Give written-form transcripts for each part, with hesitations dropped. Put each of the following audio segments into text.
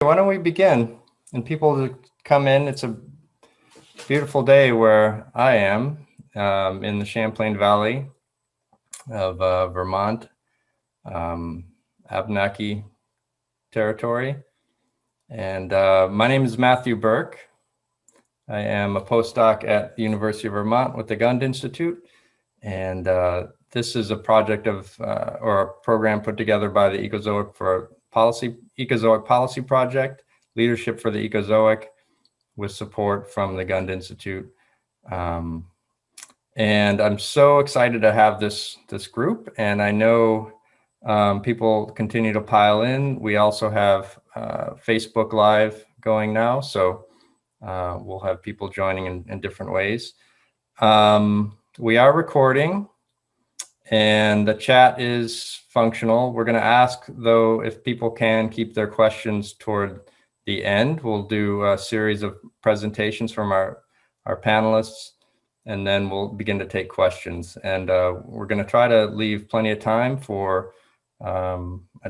Why don't we begin? And people to come in. It's a beautiful day where I am in the Champlain Valley of Vermont, Abenaki territory. And my name is Matthew Burke. I am a postdoc at the University of Vermont with the Gund Institute. And this is a project of, or a program put together by the Ecozoic Policy Project, Leadership for the Ecozoic, with support from the Gund Institute. And I'm so excited to have this group. And I know people continue to pile in. We also have Facebook Live going now. So we'll have people joining in different ways. We are recording and the chat is functional. We're going to ask, though, if people can keep their questions toward the end. We'll do a series of presentations from our panelists, and then we'll begin to take questions. And we're going to try to leave plenty of time for a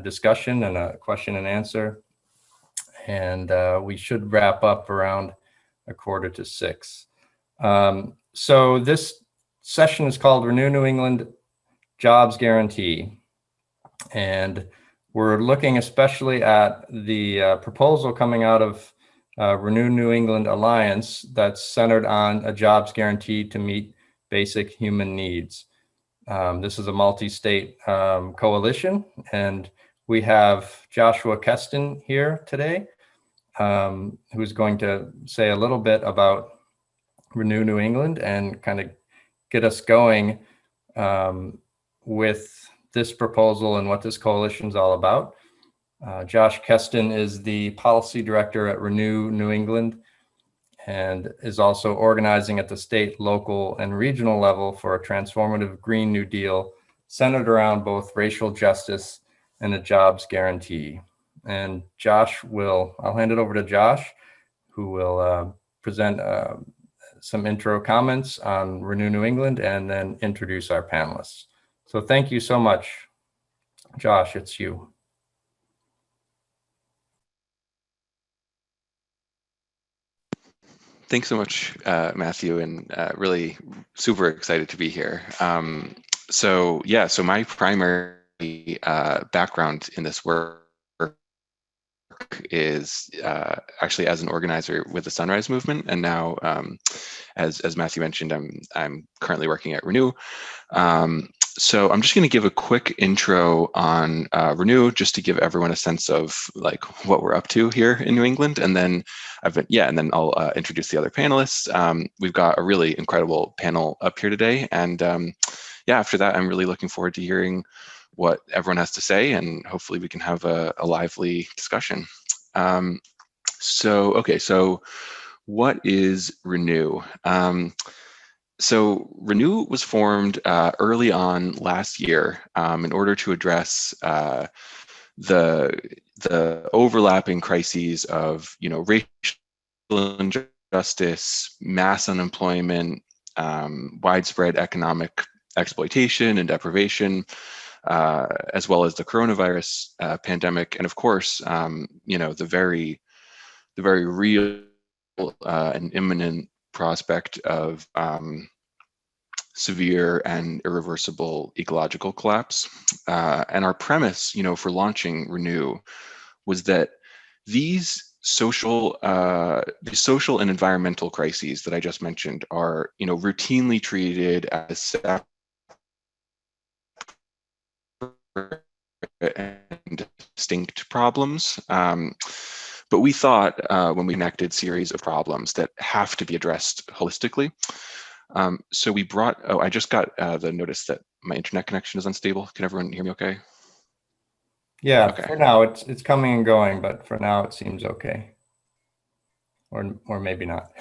discussion and a question and answer. And we should wrap up around 5:45. So this session is called Renew New England Jobs Guarantee. And we're looking especially at the proposal coming out of Renew New England Alliance that's centered on a jobs guarantee to meet basic human needs. This is a multi-state coalition, and we have Joshua Kestin here today, who's going to say a little bit about Renew New England and kind of get us going with this proposal and what this coalition is all about. Josh Kestin is the policy director at Renew New England and is also organizing at the state, local, and regional level for a transformative Green New Deal centered around both racial justice and a jobs guarantee. And I'll hand it over to Josh, who will present some intro comments on Renew New England and then introduce our panelists. So thank you so much. Josh, it's you. Thanks so much, Matthew, and really super excited to be here. So my primary background in this work is actually as an organizer with the Sunrise Movement, and now, as Matthew mentioned, I'm currently working at Renew. So I'm just going to give a quick intro on Renew, just to give everyone a sense of like what we're up to here in New England, and then I'll introduce the other panelists. We've got a really incredible panel up here today, and after that, I'm really looking forward to hearing what everyone has to say, and hopefully we can have a lively discussion. So what is Renew? So Renew was formed early on last year in order to address the overlapping crises of racial injustice, mass unemployment, widespread economic exploitation and deprivation, as well as the coronavirus pandemic, and of course, the very real and imminent prospect of severe and irreversible ecological collapse. And our premise, for launching Renew, was that these social and environmental crises that I just mentioned are, routinely treated as separate and distinct problems. But we thought when we connected series of problems that have to be addressed holistically. So we brought, I just got the notice that my internet connection is unstable. Can everyone hear me okay? Yeah, okay. For now it's coming and going, but for now it seems okay. Or maybe not.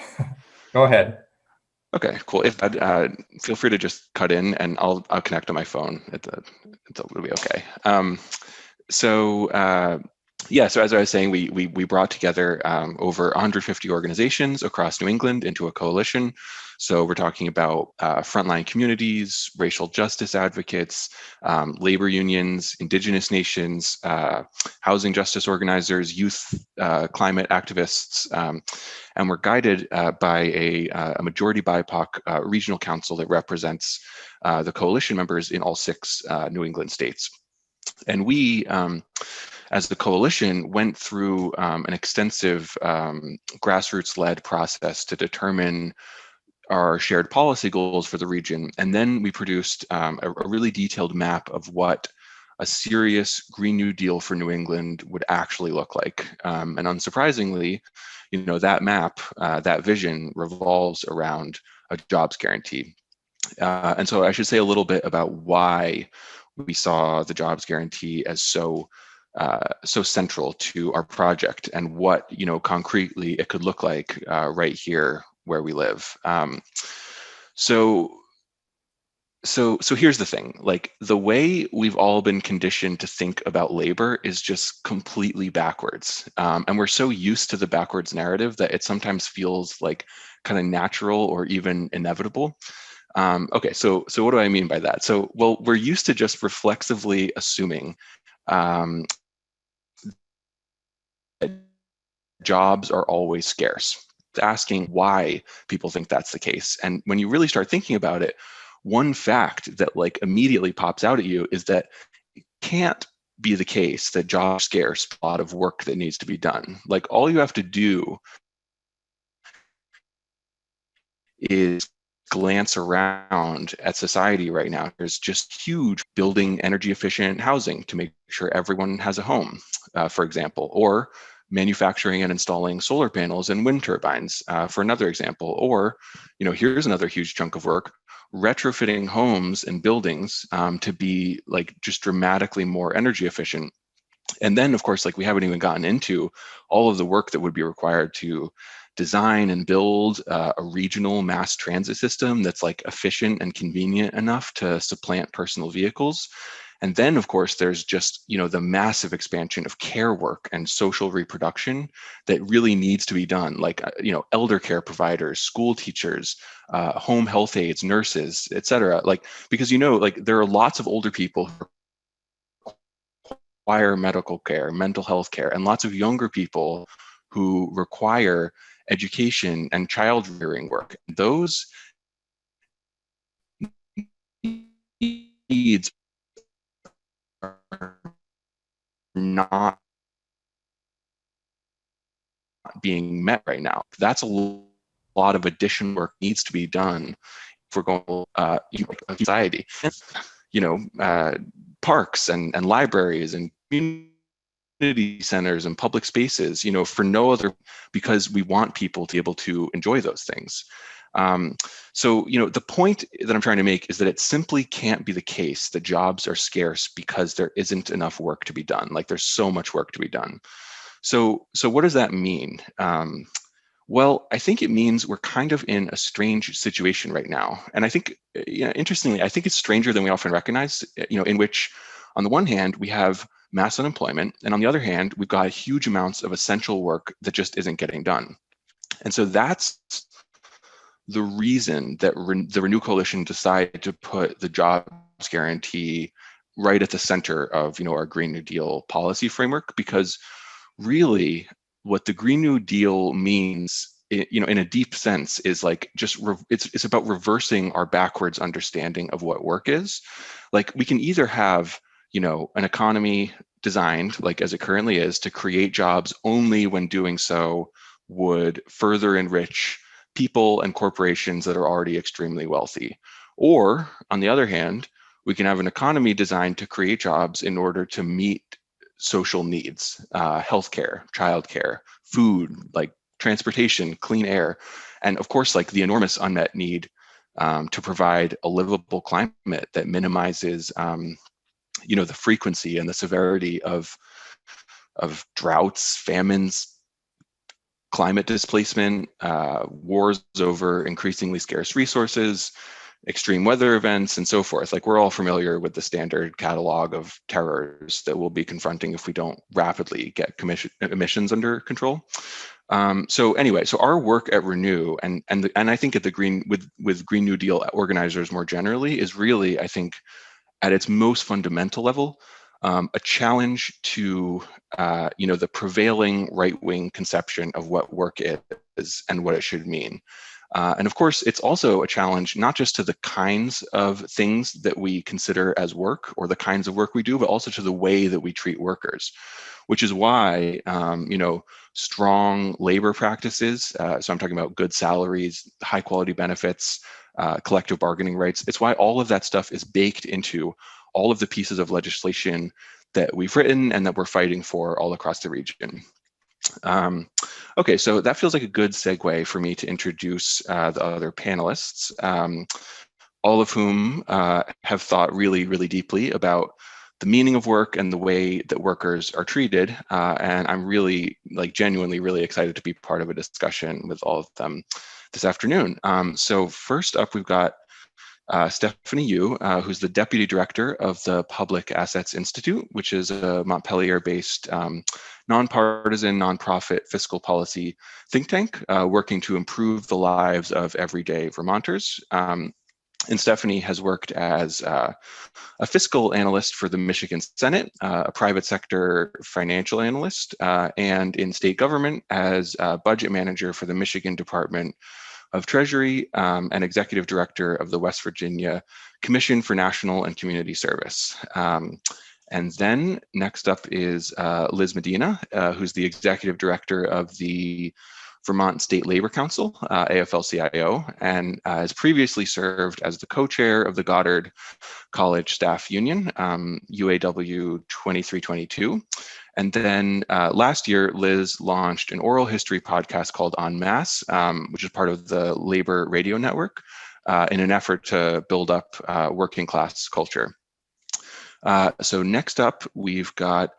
Go ahead. Okay, cool. If feel free to just cut in, and I'll connect on my phone. It'll be okay. Yeah, so as I was saying, we brought together over 150 organizations across New England into a coalition. So we're talking about frontline communities, racial justice advocates, labor unions, indigenous nations, housing justice organizers, youth climate activists, and we're guided by a majority BIPOC regional council that represents the coalition members in all 6 New England states. And we, as the coalition, went through an extensive grassroots-led process to determine our shared policy goals for the region. And then we produced a really detailed map of what a serious Green New Deal for New England would actually look like. And unsurprisingly, that map, that vision revolves around a jobs guarantee. And so I should say a little bit about why we saw the jobs guarantee as so central to our project, and what concretely it could look like right here where we live. So here's the thing: like, the way we've all been conditioned to think about labor is just completely backwards, and we're so used to the backwards narrative that it sometimes feels like kind of natural or even inevitable. Okay, so what do I mean by that? So, well, we're used to just reflexively assuming um, that jobs are always scarce. Asking why people think that's the case. And when you really start thinking about it, one fact that like immediately pops out at you is that it can't be the case that jobs are scarce, a lot of work that needs to be done. Like, all you have to do is glance around at society right now. There's just huge building energy efficient housing to make sure everyone has a home, for example, or manufacturing and installing solar panels and wind turbines, for another example. Or, here's another huge chunk of work: retrofitting homes and buildings to be like just dramatically more energy efficient. And then, of course, like, we haven't even gotten into all of the work that would be required to design and build a regional mass transit system that's like efficient and convenient enough to supplant personal vehicles. And then, of course, there's just, the massive expansion of care work and social reproduction that really needs to be done, like, elder care providers, school teachers, home health aides, nurses, et cetera. Like, because, like, there are lots of older people who require medical care, mental health care, and lots of younger people who require education and child rearing work. Those needs are not being met right now. That's a lot of additional work needs to be done if we're going to society. Parks and libraries and community centers and public spaces, for no other, because we want people to be able to enjoy those things. So, the point that I'm trying to make is that it simply can't be the case that jobs are scarce because there isn't enough work to be done. Like, there's so much work to be done. So what does that mean? Well, I think it means we're kind of in a strange situation right now. And I think, interestingly, I think it's stranger than we often recognize, in which, on the one hand, we have mass unemployment, and on the other hand, we've got huge amounts of essential work that just isn't getting done. And so that's the reason that the Renew Coalition decided to put the jobs guarantee right at the center of, our Green New Deal policy framework, because really what the Green New Deal means, in a deep sense, is like just it's about reversing our backwards understanding of what work is. Like, we can either have, an economy designed, like as it currently is, to create jobs only when doing so would further enrich people and corporations that are already extremely wealthy. Or, on the other hand, we can have an economy designed to create jobs in order to meet social needs, healthcare, childcare, food, like transportation, clean air, and of course, like the enormous unmet need to provide a livable climate that minimizes, the frequency and the severity of droughts, famines, climate displacement, wars over increasingly scarce resources, extreme weather events and so forth. Like, we're all familiar with the standard catalog of terrors that we'll be confronting if we don't rapidly get emissions under control. So anyway, so our work at Renew and I think at the with Green New Deal organizers more generally is really, I think, at its most fundamental level, a challenge to the prevailing right-wing conception of what work is and what it should mean. And of course, it's also a challenge not just to the kinds of things that we consider as work or the kinds of work we do, but also to the way that we treat workers, which is why, strong labor practices, so I'm talking about good salaries, high quality benefits, collective bargaining rights, it's why all of that stuff is baked into all of the pieces of legislation that we've written and that we're fighting for all across the region. Okay, so that feels like a good segue for me to introduce the other panelists, all of whom have thought really, really deeply about the meaning of work and the way that workers are treated. And I'm really, genuinely really excited to be part of a discussion with all of them this afternoon. So first up, we've got Stephanie Yu, who's the Deputy Director of the Public Assets Institute, which is a Montpellier-based nonpartisan, nonprofit fiscal policy think tank working to improve the lives of everyday Vermonters. And Stephanie has worked as a fiscal analyst for the Michigan Senate, a private sector financial analyst, and in state government as a budget manager for the Michigan Department of Treasury, and executive director of the West Virginia Commission for National and Community Service. And then next up is Liz Medina, who's the executive director of the Vermont State Labor Council, AFL-CIO, and has previously served as the co-chair of the Goddard College Staff Union, UAW 2322. And then last year, Liz launched an oral history podcast called En Masse, which is part of the Labor Radio Network, in an effort to build up working class culture. So next up, we've got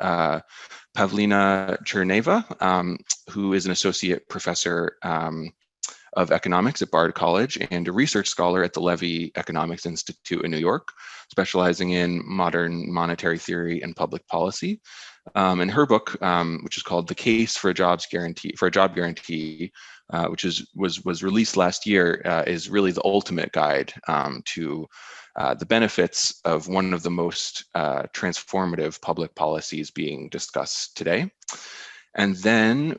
Pavlina Tcherneva, who is an associate professor of economics at Bard College and a research scholar at the Levy Economics Institute in New York, specializing in modern monetary theory and public policy. And her book, which is called "The Case for a Job Guarantee," which was released last year, is really the ultimate guide to the benefits of one of the most transformative public policies being discussed today. And then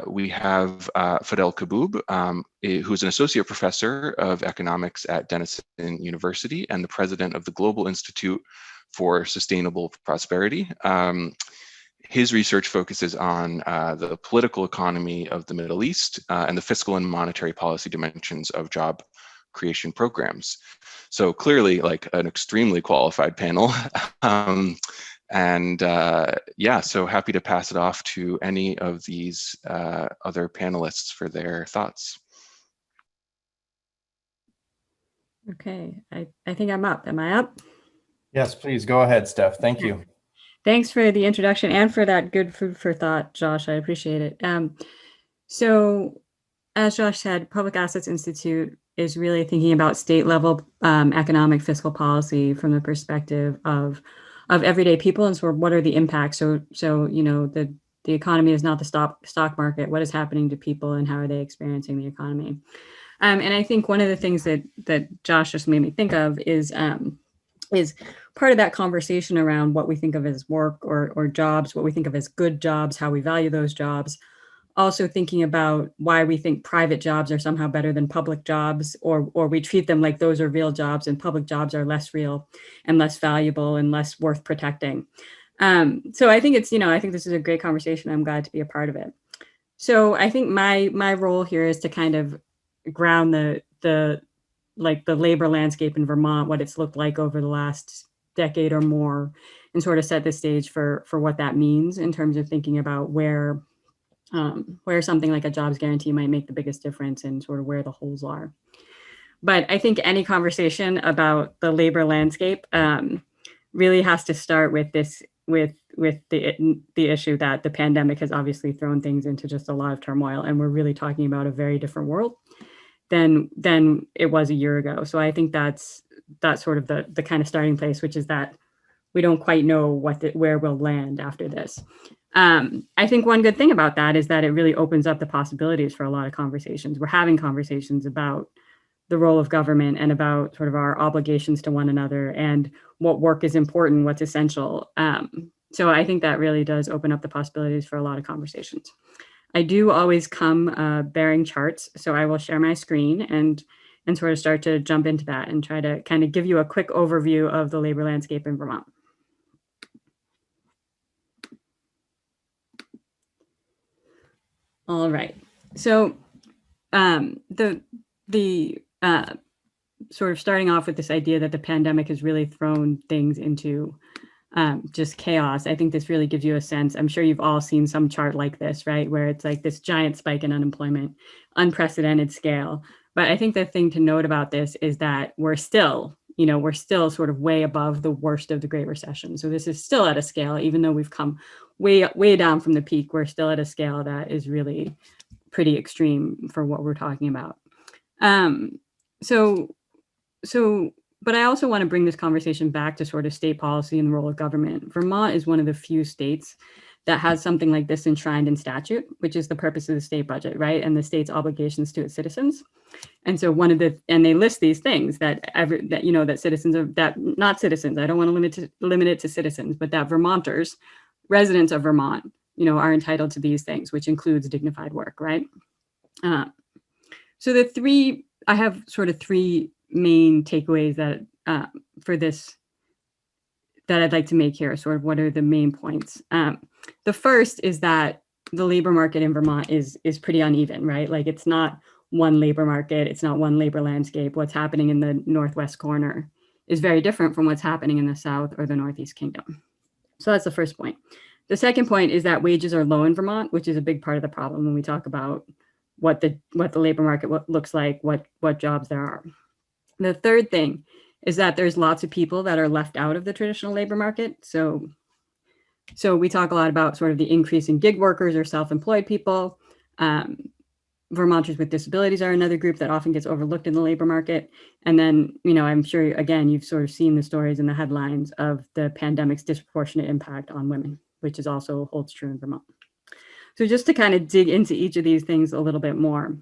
we have Fadhel Kaboub, who's an associate professor of economics at Denison University and the president of the Global Institute for Sustainable Prosperity. His research focuses on the political economy of the Middle East and the fiscal and monetary policy dimensions of job creation programs. So clearly, like, an extremely qualified panel. Yeah, so happy to pass it off to any of these other panelists for their thoughts. Okay, I think I'm up. Am I up? Yes, please go ahead, Steph. Thank you. Thanks for the introduction and for that good food for thought, Josh. I appreciate it. So as Josh said, Public Assets Institute is really thinking about state level economic fiscal policy from the perspective of everyday people and sort of what are the impacts. So the economy is not the stock market. What is happening to people and how are they experiencing the economy? And I think one of the things that Josh just made me think of is part of that conversation around what we think of as work or jobs, what we think of as good jobs, how we value those jobs. Also thinking about why we think private jobs are somehow better than public jobs, or we treat them like those are real jobs and public jobs are less real and less valuable and less worth protecting. So I think I think this is a great conversation. I'm glad to be a part of it. So I think my role here is to kind of ground the labor landscape in Vermont, what it's looked like over the last decade or more, and sort of set the stage for what that means in terms of thinking about where something like a jobs guarantee might make the biggest difference and sort of where the holes are. But I think any conversation about the labor landscape really has to start with the issue that the pandemic has obviously thrown things into just a lot of turmoil, and we're really talking about a very different world than it was a year ago. So I think that's sort of the kind of starting place, which is that we don't quite know where we'll land after this. I think one good thing about that is that it really opens up the possibilities for a lot of conversations. We're having conversations about the role of government and about sort of our obligations to one another and what work is important, what's essential. So I think that really does open up the possibilities for a lot of conversations. I do always come bearing charts, so I will share my screen and sort of start to jump into that and try to kind of give you a quick overview of the labor landscape in Vermont. All right, so the sort of starting off with this idea that the pandemic has really thrown things into just chaos. I think this really gives you a sense. I'm sure you've all seen some chart like this, right? Where it's like this giant spike in unemployment, unprecedented scale. But I think the thing to note about this is that we're still sort of way above the worst of the Great Recession. So this is still at a scale, even though we've come way down from the peak, we're still at a scale that is really pretty extreme for what we're talking about. But I also want to bring this conversation back to sort of state policy and the role of government. Vermont is one of the few states that has something like this enshrined in statute, which is the purpose of the state budget, right? And the state's obligations to its citizens. And so and they list these things that citizens are, that not citizens, I don't want to limit it to citizens, but that Vermonters, residents of Vermont, are entitled to these things, which includes dignified work, right? So I have sort of three main takeaways that for this that I'd like to make here. Sort of what are the main points? The first is that the labor market in Vermont is pretty uneven, right? Like it's not one labor market, it's not one labor landscape. What's happening in the Northwest corner is very different from what's happening in the South or the Northeast Kingdom. So that's the first point. The second point is that wages are low in Vermont, which is a big part of the problem when we talk about what the labor market looks like, what jobs there are. The third thing is that there's lots of people that are left out of the traditional labor market. So we talk a lot about sort of the increase in gig workers or self-employed people. Vermonters with disabilities are another group that often gets overlooked in the labor market. And then, I'm sure, again, you've sort of seen the stories in the headlines of the pandemic's disproportionate impact on women, which is also holds true in Vermont. So just to kind of dig into each of these things a little bit more.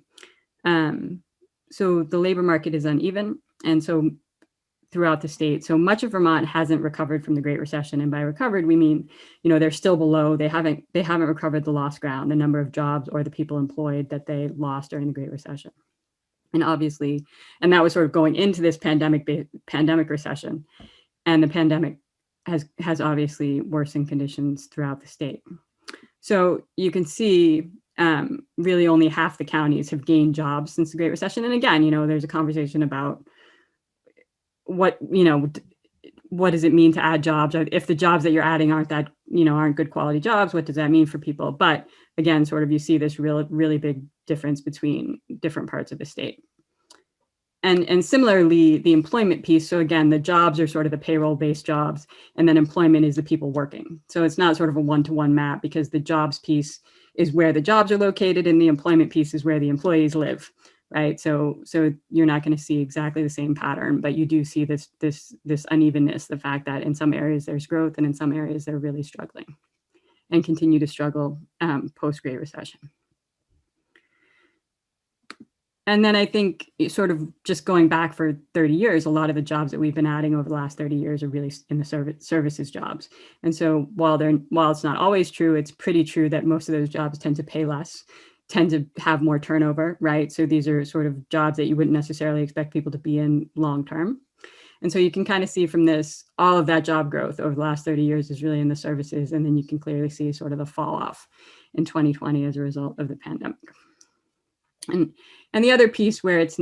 So the labor market is uneven, and so throughout the state. So much of Vermont hasn't recovered from the Great Recession, and by recovered we mean, they're still below. They haven't recovered the lost ground, the number of jobs or the people employed that they lost during the Great Recession. And obviously, and that was sort of going into this pandemic recession, and the pandemic has obviously worsened conditions throughout the state. So you can see really only half the counties have gained jobs since the Great Recession. And again, there's a conversation about what does it mean to add jobs? If the jobs that you're adding aren't good quality jobs, what does that mean for people? But again, sort of you see this really big difference between different parts of the state. And similarly, the employment piece. So again, the jobs are sort of the payroll-based jobs, and then employment is the people working. So it's not sort of a one-to-one map, because the jobs piece is where the jobs are located, and the employment piece is where the employees live, right? So you're not going to see exactly the same pattern, but you do see this unevenness, the fact that in some areas there's growth, and in some areas they're really struggling and continue to struggle post-Great Recession. And then I think sort of just going back for 30 years, a lot of the jobs that we've been adding over the last 30 years are really in the services jobs. And so while it's not always true, it's pretty true that most of those jobs tend to pay less, tend to have more turnover, right? So these are sort of jobs that you wouldn't necessarily expect people to be in long term. And so you can kind of see from this, all of that job growth over the last 30 years is really in the services. And then you can clearly see sort of the fall off in 2020 as a result of the pandemic. And the other piece where it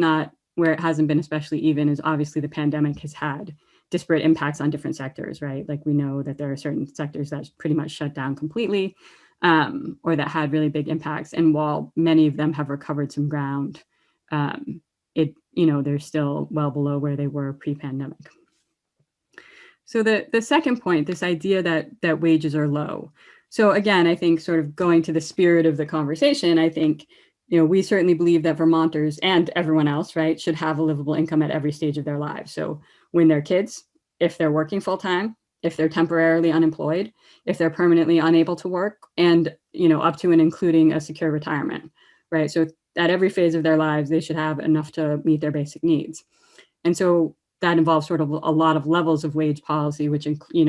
hasn't been especially even is obviously the pandemic has had disparate impacts on different sectors, right? Like we know that there are certain sectors that pretty much shut down completely, or that had really big impacts. And while many of them have recovered some ground, they're still well below where they were pre-pandemic. So the second point, this idea that wages are low. So again, I think sort of going to the spirit of the conversation, I think we certainly believe that Vermonters and everyone else, right, should have a livable income at every stage of their lives. So when they're kids, if they're working full time, if they're temporarily unemployed, if they're permanently unable to work, and up to and including a secure retirement, right? So at every phase of their lives, they should have enough to meet their basic needs. And so that involves sort of a lot of levels of wage policy, which,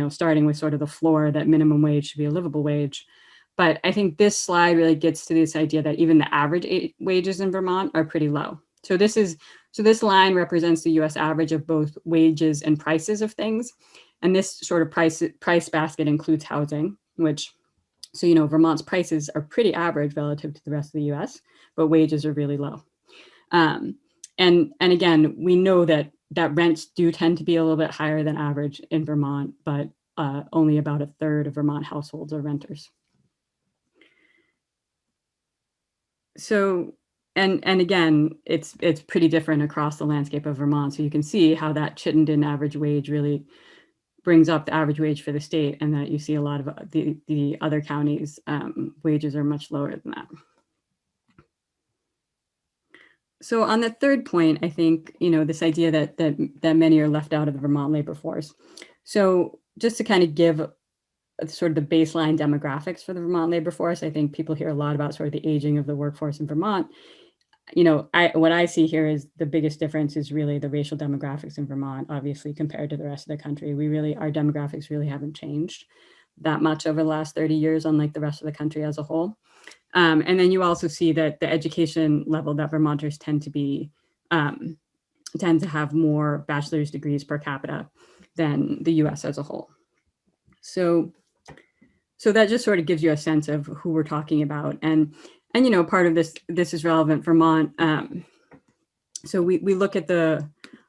starting with sort of the floor that minimum wage should be a livable wage. But I think this slide really gets to this idea that even the average wages in Vermont are pretty low. So this line represents the US average of both wages and prices of things. And this sort of price basket includes housing, which, so, Vermont's prices are pretty average relative to the rest of the US, but wages are really low. And again, we know that rents do tend to be a little bit higher than average in Vermont, but only about a third of Vermont households are renters. So, and again, it's pretty different across the landscape of Vermont. So you can see how that Chittenden average wage really brings up the average wage for the state, and that you see a lot of the other counties' wages are much lower than that. So on the third point, I think, this idea that many are left out of the Vermont labor force. So just to kind of give sort of the baseline demographics for the Vermont labor force, I think people hear a lot about sort of the aging of the workforce in Vermont. What I see here is the biggest difference is really the racial demographics in Vermont, obviously, compared to the rest of the country. Our demographics really haven't changed that much over the last 30 years, unlike the rest of the country as a whole. And then you also see that the education level that Vermonters tend to have more bachelor's degrees per capita than the US as a whole. So that just sort of gives you a sense of who we're talking about. And part of this is relevant Vermont. So we look at the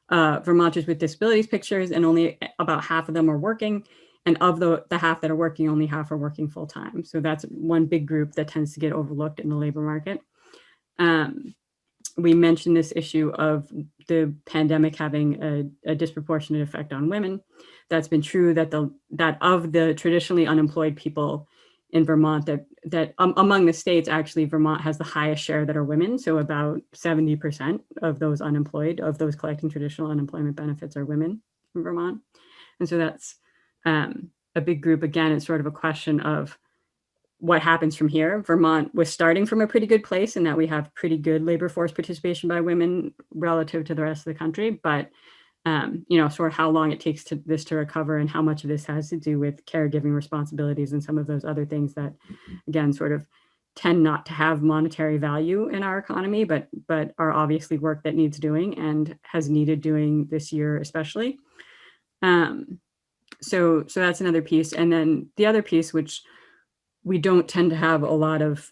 Vermonters with disabilities pictures, and only about half of them are working. And of the half that are working, only half are working full time. So that's one big group that tends to get overlooked in the labor market. We mentioned this issue of the pandemic having a disproportionate effect on women. That's been true that of the traditionally unemployed people in Vermont, that among the states, actually, Vermont has the highest share that are women. So about 70% of those unemployed, of those collecting traditional unemployment benefits, are women in Vermont. And so that's a big group. Again, it's sort of a question of what happens from here. Vermont was starting from a pretty good place in that we have pretty good labor force participation by women relative to the rest of the country, but sort of how long it takes this to recover, and how much of this has to do with caregiving responsibilities and some of those other things that, again, sort of tend not to have monetary value in our economy, but are obviously work that needs doing and has needed doing this year, especially. So that's another piece. And then the other piece, which we don't tend to have a lot of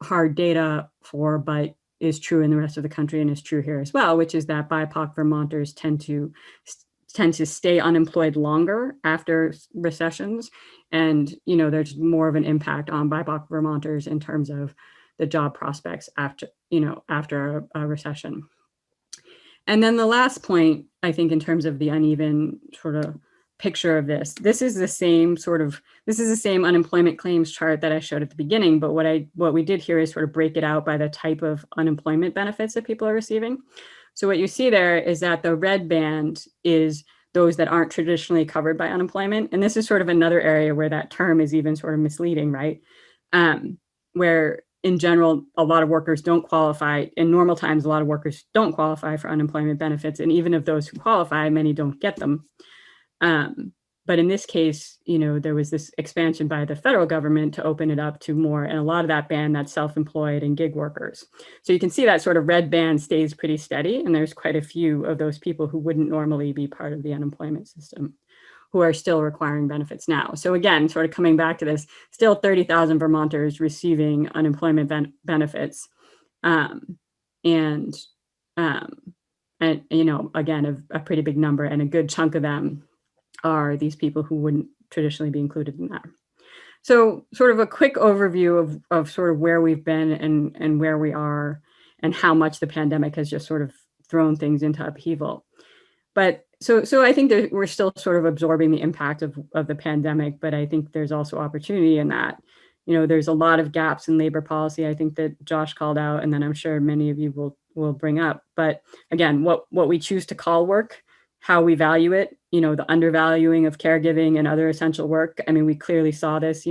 hard data for, but is true in the rest of the country and is true here as well, which is that BIPOC Vermonters tend to stay unemployed longer after recessions. And, there's more of an impact on BIPOC Vermonters in terms of the job prospects after a recession. And then the last point, I think, in terms of the uneven sort of picture of this is the same unemployment claims chart that I showed at the beginning, but what we did here is sort of break it out by the type of unemployment benefits that people are receiving. So what you see there is that the red band is those that aren't traditionally covered by unemployment. And this is sort of another area where that term is even sort of misleading, right? Where in general, a lot of workers don't qualify. In normal times, a lot of workers don't qualify for unemployment benefits. And even of those who qualify, many don't get them. But in this case, there was this expansion by the federal government to open it up to more, and a lot of that band, that's self-employed and gig workers. So you can see that sort of red band stays pretty steady, and there's quite a few of those people who wouldn't normally be part of the unemployment system who are still requiring benefits now. So again, sort of coming back to this, still 30,000 Vermonters receiving unemployment benefits. And again, a pretty big number, and a good chunk of them are these people who wouldn't traditionally be included in that. So sort of a quick overview of sort of where we've been and where we are, and how much the pandemic has just sort of thrown things into upheaval. But so I think that we're still sort of absorbing the impact of the pandemic, but I think there's also opportunity in that. there's a lot of gaps in labor policy, I think, that Josh called out, and then I'm sure many of you will bring up. But again, what we choose to call work, how we value it, the undervaluing of caregiving and other essential work. I mean, we clearly saw this.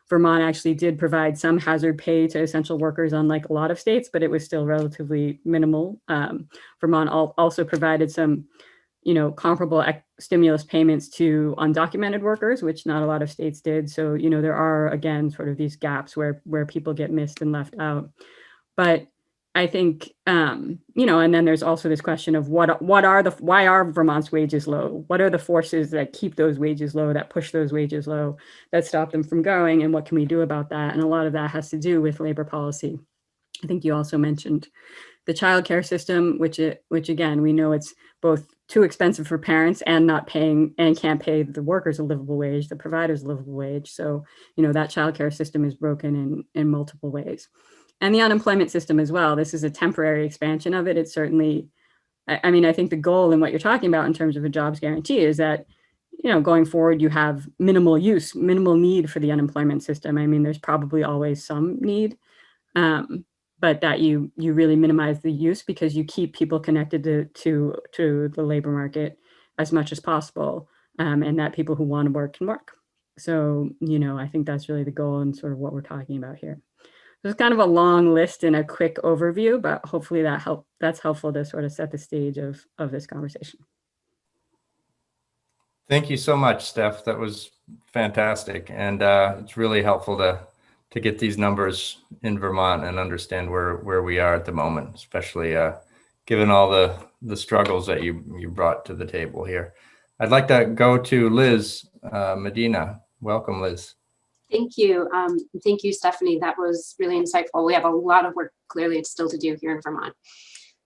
Vermont actually did provide some hazard pay to essential workers, unlike a lot of states, but it was still relatively minimal. Vermont also provided some comparable stimulus payments to undocumented workers, which not a lot of states did. So, there are, again, sort of these gaps where people get missed and left out. But I think, and then there's also this question of why are Vermont's wages low? What are the forces that keep those wages low, that push those wages low, that stop them from going? And what can we do about that? And a lot of that has to do with labor policy. I think you also mentioned the childcare system, which again, we know it's both too expensive for parents and not paying, and can't pay the workers a livable wage, the providers a livable wage. So, that childcare system is broken in multiple ways. And the unemployment system as well. This is a temporary expansion of it. It's certainly, I think the goal in what you're talking about in terms of a jobs guarantee is that, going forward, you have minimal need for the unemployment system. I mean, there's probably always some need, but that you really minimize the use because you keep people connected to the labor market as much as possible, and that people who want to work can work. So, I think that's really the goal and sort of what we're talking about here. There's kind of a long list and a quick overview, but hopefully that's helpful to sort of set the stage of this conversation. Thank you so much, Steph. That was fantastic. And it's really helpful to get these numbers in Vermont and understand where we are at the moment, especially given all the struggles that you brought to the table here. I'd like to go to Liz Medina. Welcome, Liz. Thank you. Thank you, Stephanie. That was really insightful. We have a lot of work clearly still to do here in Vermont.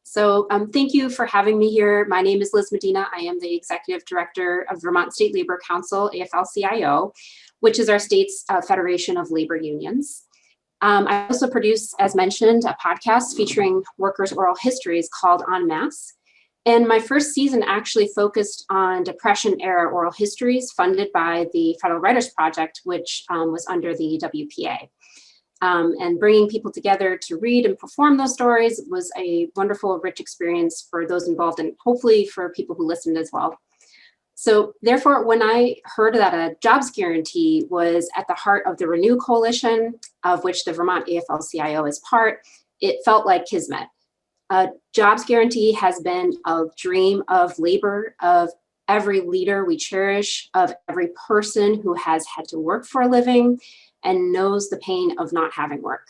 So thank you for having me here. My name is Liz Medina. I am the Executive Director of Vermont State Labor Council, AFL-CIO, which is our state's Federation of Labor Unions. I also produce, as mentioned, a podcast featuring workers' oral histories called En Masse. And my first season actually focused on Depression-era oral histories funded by the Federal Writers Project, which was under the WPA. And bringing people together to read and perform those stories was a wonderful, rich experience for those involved and hopefully for people who listened as well. So therefore, when I heard that a jobs guarantee was at the heart of the Renew Coalition, of which the Vermont AFL-CIO is part, it felt like kismet. A jobs guarantee has been a dream of labor, of every leader we cherish, of every person who has had to work for a living and knows the pain of not having work.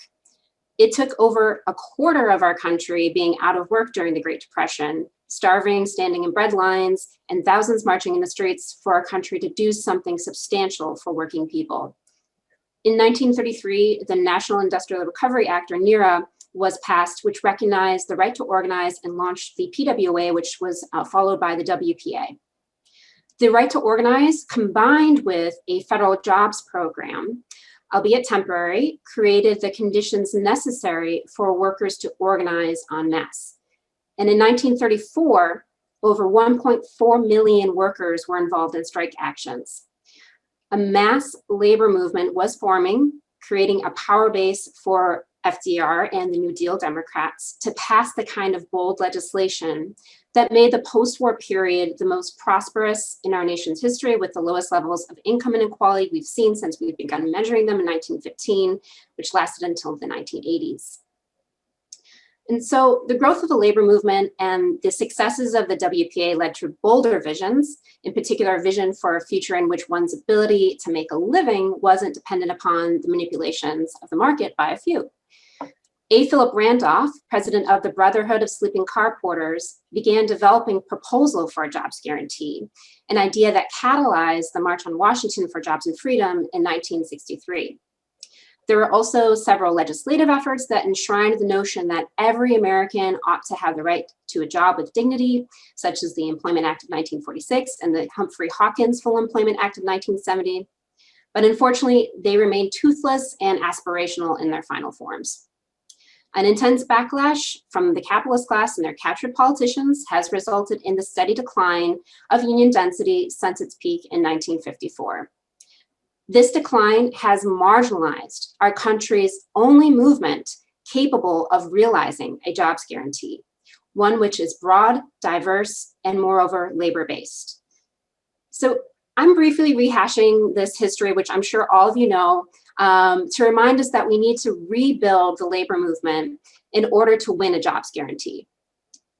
It took over a quarter of our country being out of work during the Great Depression, starving, standing in bread lines, and thousands marching in the streets for our country to do something substantial for working people. In 1933, the National Industrial Recovery Act, or NIRA, was passed, which recognized the right to organize and launched the PWA, which was followed by the WPA. The right to organize, combined with a federal jobs program, albeit temporary, created the conditions necessary for workers to organize en masse. And in 1934, over 1.4 million workers were involved in strike actions. A mass labor movement was forming, creating a power base for FDR and the New Deal Democrats to pass the kind of bold legislation that made the post-war period the most prosperous in our nation's history, with the lowest levels of income inequality we've seen since we've begun measuring them in 1915, which lasted until the 1980s. And so the growth of the labor movement and the successes of the WPA led to bolder visions, in particular a vision for a future in which one's ability to make a living wasn't dependent upon the manipulations of the market by a few. A. Philip Randolph, president of the Brotherhood of Sleeping Car Porters, began developing a proposal for a jobs guarantee, an idea that catalyzed the March on Washington for Jobs and Freedom in 1963. There were also several legislative efforts that enshrined the notion that every American ought to have the right to a job with dignity, such as the Employment Act of 1946 and the Humphrey-Hawkins Full Employment Act of 1970. But unfortunately, they remained toothless and aspirational in their final forms. An intense backlash from the capitalist class and their captured politicians has resulted in the steady decline of union density since its peak in 1954. This decline has marginalized our country's only movement capable of realizing a jobs guarantee, one which is broad, diverse, and moreover, labor-based. So I'm briefly rehashing this history, which I'm sure all of you know, to remind us that we need to rebuild the labor movement in order to win a jobs guarantee.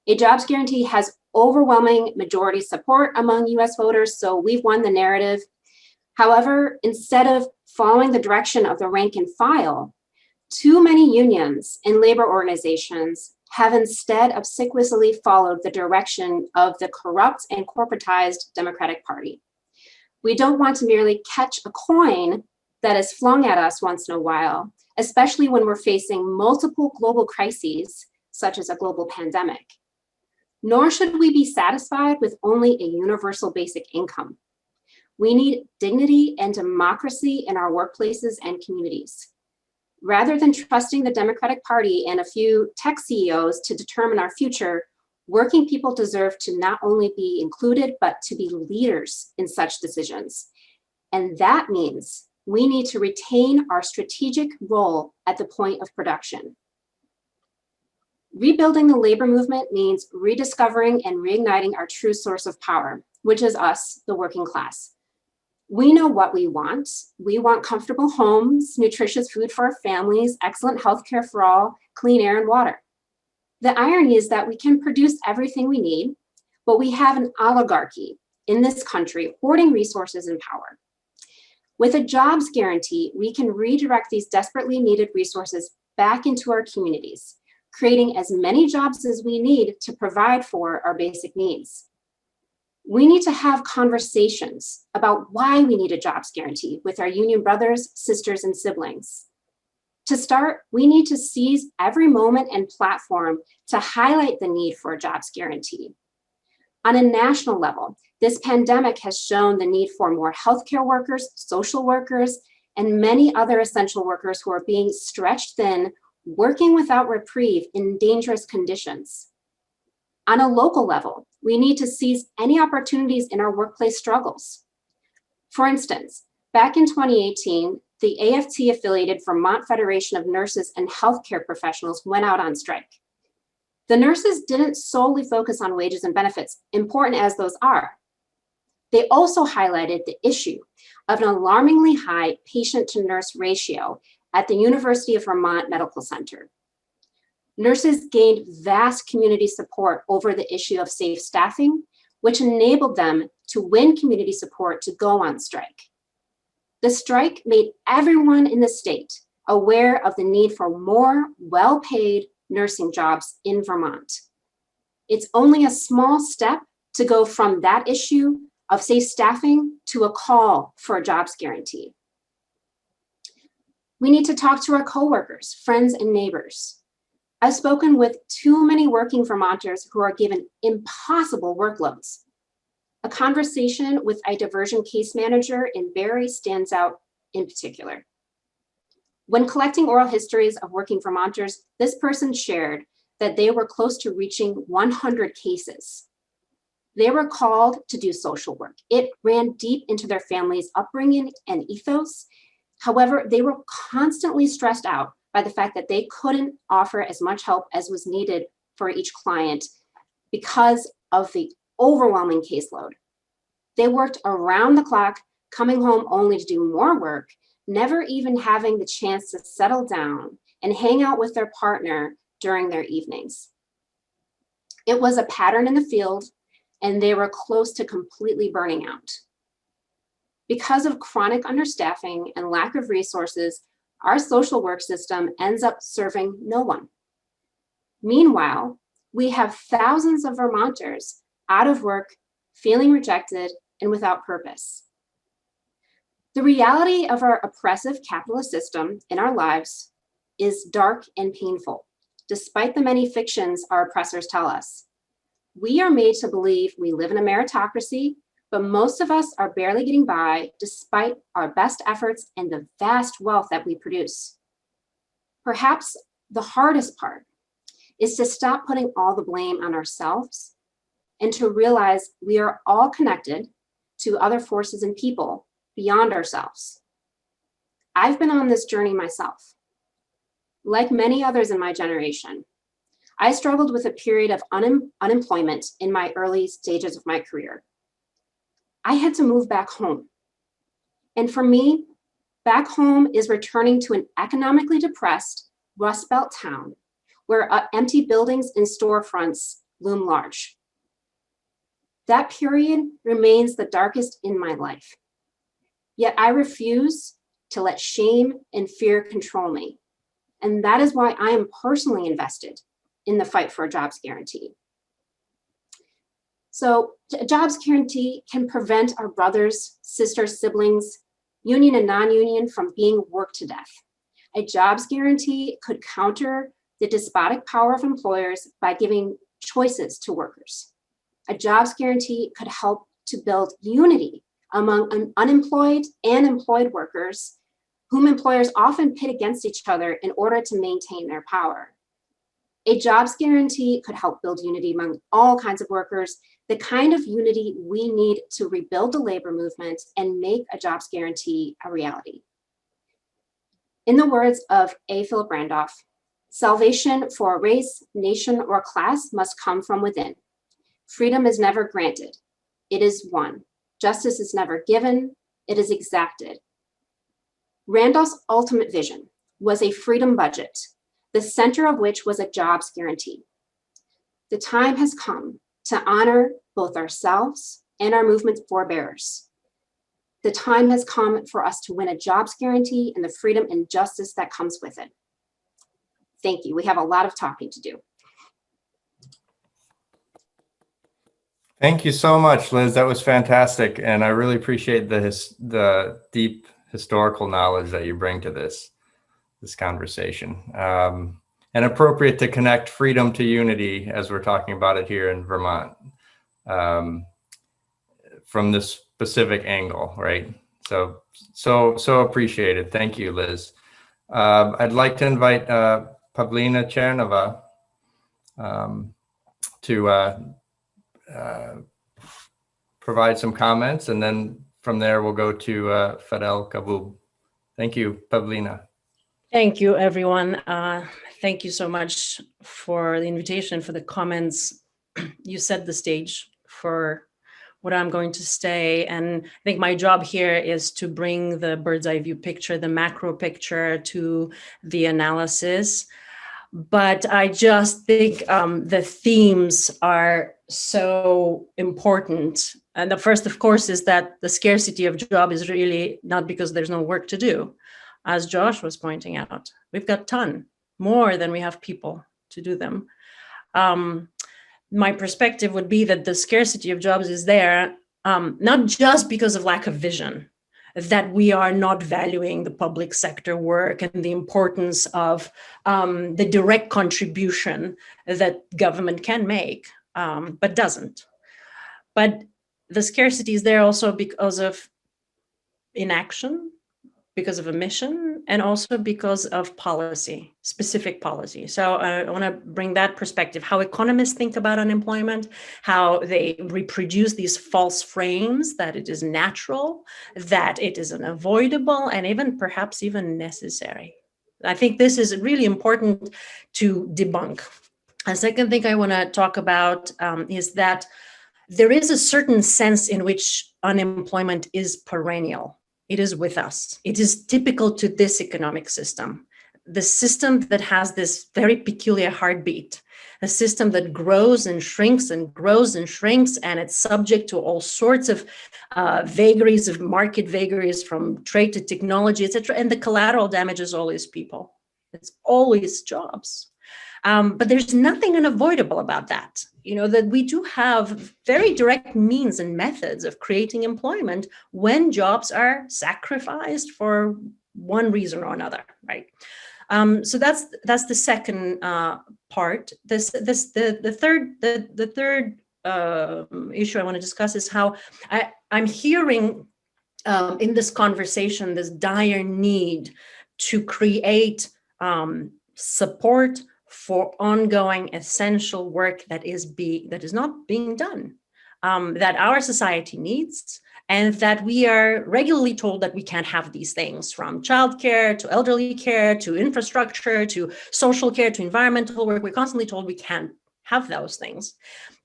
A jobs guarantee has overwhelming majority support among US voters, so we've won the narrative. However, instead of following the direction of the rank and file, too many unions and labor organizations have instead obsequiously followed the direction of the corrupt and corporatized Democratic Party. We don't want to merely catch a coin that is flung at us once in a while, especially when we're facing multiple global crises, such as a global pandemic. Nor should we be satisfied with only a universal basic income. We need dignity and democracy in our workplaces and communities. Rather than trusting the Democratic Party and a few tech CEOs to determine our future, working people deserve to not only be included, but to be leaders in such decisions. And that means we need to retain our strategic role at the point of production. Rebuilding the labor movement means rediscovering and reigniting our true source of power, which is us, the working class. We know what we want. We want comfortable homes, nutritious food for our families, excellent healthcare for all, clean air and water. The irony is that we can produce everything we need, but we have an oligarchy in this country hoarding resources and power. With a jobs guarantee, we can redirect these desperately needed resources back into our communities, creating as many jobs as we need to provide for our basic needs. We need to have conversations about why we need a jobs guarantee with our union brothers, sisters, and siblings. To start, we need to seize every moment and platform to highlight the need for a jobs guarantee. On a national level, this pandemic has shown the need for more healthcare workers, social workers, and many other essential workers who are being stretched thin, working without reprieve in dangerous conditions. On a local level, we need to seize any opportunities in our workplace struggles. For instance, back in 2018, the AFT-affiliated Vermont Federation of Nurses and Healthcare Professionals went out on strike. The nurses didn't solely focus on wages and benefits, important as those are. They also highlighted the issue of an alarmingly high patient-to-nurse ratio at the University of Vermont Medical Center. Nurses gained vast community support over the issue of safe staffing, which enabled them to win community support to go on strike. The strike made everyone in the state aware of the need for more well-paid nursing jobs in Vermont. It's only a small step to go from that issue of safe staffing to a call for a jobs guarantee. We need to talk to our coworkers, friends, and neighbors. I've spoken with too many working Vermonters who are given impossible workloads. A conversation with a diversion case manager in Barrie stands out in particular. When collecting oral histories of working Vermonters, this person shared that they were close to reaching 100 cases. They were called to do social work. It ran deep into their family's upbringing and ethos. However, they were constantly stressed out by the fact that they couldn't offer as much help as was needed for each client because of the overwhelming caseload. They worked around the clock, coming home only to do more work, never even having the chance to settle down and hang out with their partner during their evenings. It was a pattern in the field, and they were close to completely burning out. Because of chronic understaffing and lack of resources, our social work system ends up serving no one. Meanwhile, we have thousands of Vermonters out of work, feeling rejected and without purpose. The reality of our oppressive capitalist system in our lives is dark and painful, despite the many fictions our oppressors tell us. We are made to believe we live in a meritocracy, but most of us are barely getting by despite our best efforts and the vast wealth that we produce. Perhaps the hardest part is to stop putting all the blame on ourselves and to realize we are all connected to other forces and people beyond ourselves. I've been on this journey myself. Like many others in my generation, I struggled with a period of unemployment in my early stages of my career. I had to move back home. And for me, back home is returning to an economically depressed Rust Belt town where empty buildings and storefronts loom large. That period remains the darkest in my life. Yet I refuse to let shame and fear control me. And that is why I am personally invested in the fight for a jobs guarantee. So a jobs guarantee can prevent our brothers, sisters, siblings, union and non-union from being worked to death. A jobs guarantee could counter the despotic power of employers by giving choices to workers. A jobs guarantee could help to build unity among unemployed and employed workers, whom employers often pit against each other in order to maintain their power. A jobs guarantee could help build unity among all kinds of workers, the kind of unity we need to rebuild the labor movement and make a jobs guarantee a reality. In the words of A. Philip Randolph, salvation for a race, nation, or class must come from within. Freedom is never granted, it is won. Justice is never given, it is exacted. Randolph's ultimate vision was a freedom budget, the center of which was a jobs guarantee. The time has come to honor both ourselves and our movement's forebearers. The time has come for us to win a jobs guarantee and the freedom and justice that comes with it. Thank you. We have a lot of talking to do. Thank you so much, Liz. That was fantastic. And I really appreciate the deep historical knowledge that you bring to this conversation. And appropriate to connect freedom to unity as we're talking about it here in Vermont from this specific angle, right? So appreciated. Thank you, Liz. I'd like to invite Pavlina Tcherneva to provide some comments, and then from there we'll go to Fadhel Kaboub. Thank you, Pavlina. Thank you, everyone. Thank you so much for the invitation, for the comments. You set the stage for what I'm going to say. And I think my job here is to bring the bird's eye view picture, the macro picture to the analysis. But I just think the themes are so important. And the first, of course, is that the scarcity of job is really not because there's no work to do. As Josh was pointing out, we've got a ton, more than we have people to do them. My perspective would be that the scarcity of jobs is there, not just because of lack of vision, that we are not valuing the public sector work and the importance of the direct contribution that government can make, but doesn't. But the scarcity is there also because of inaction, because of omission, and also because of policy, specific policy. So I want to bring that perspective, how economists think about unemployment, how they reproduce these false frames that it is natural, that it is unavoidable, and even perhaps even necessary. I think this is really important to debunk. A second thing I want to talk about is that there is a certain sense in which unemployment is perennial. It is with us. It is typical to this economic system, the system that has this very peculiar heartbeat, a system that grows and shrinks and grows and shrinks, and it's subject to all sorts of vagaries of market vagaries, from trade to technology, etc. And the collateral damage is always people. It's always jobs. But there's nothing unavoidable about that. You know, that we do have very direct means and methods of creating employment when jobs are sacrificed for one reason or another, right? So that's the second part. The third issue I want to discuss is how I'm hearing in this conversation this dire need to create support for ongoing essential work that is not being done. that our society needs, and that we are regularly told that we can't have these things, from childcare to elderly care to infrastructure to social care to environmental work. We're constantly told we can't have those things.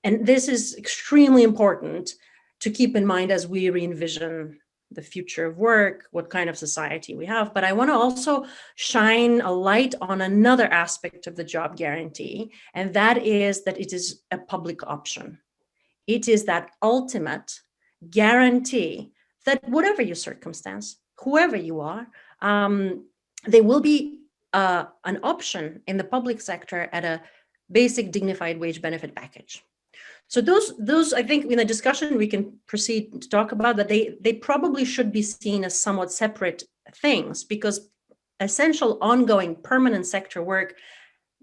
And this is extremely important to keep in mind as we re-envision the future of work, what kind of society we have. But I want to also shine a light on another aspect of the job guarantee, and that is that it is a public option. It is that ultimate guarantee that whatever your circumstance, whoever you are, there will be an option in the public sector at a basic dignified wage benefit package. So those I think in the discussion we can proceed to talk about that they probably should be seen as somewhat separate things, because essential ongoing permanent sector work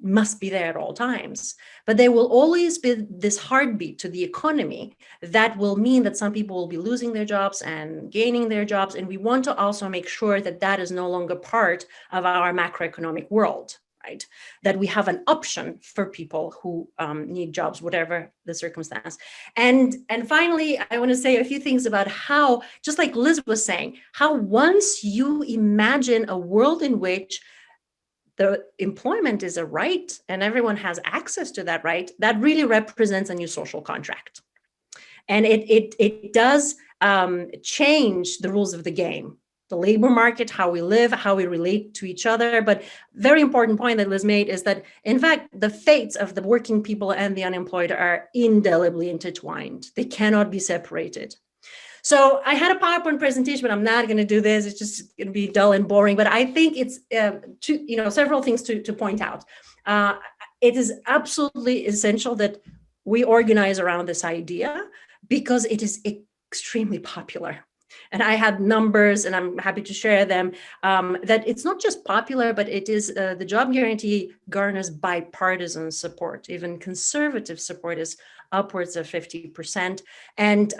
must be there at all times. But there will always be this heartbeat to the economy that will mean that some people will be losing their jobs and gaining their jobs. And we want to also make sure that that is no longer part of our macroeconomic world, right? That we have an option for people who need jobs, whatever the circumstance. And finally, I want to say a few things about how, just like Liz was saying, how once you imagine a world in which the employment is a right and everyone has access to that right, that really represents a new social contract. And it does change the rules of the game, the labor market, how we live, how we relate to each other. But very important point that was made is that, in fact, the fates of the working people and the unemployed are indelibly intertwined. They cannot be separated. So I had a PowerPoint presentation, but I'm not going to do this. It's just going to be dull and boring. But I think it's several things to point out. It is absolutely essential that we organize around this idea because it is extremely popular. And I had numbers, and I'm happy to share them, that it's not just popular, but it is the job guarantee garners bipartisan support. Even conservative support is upwards of 50%. And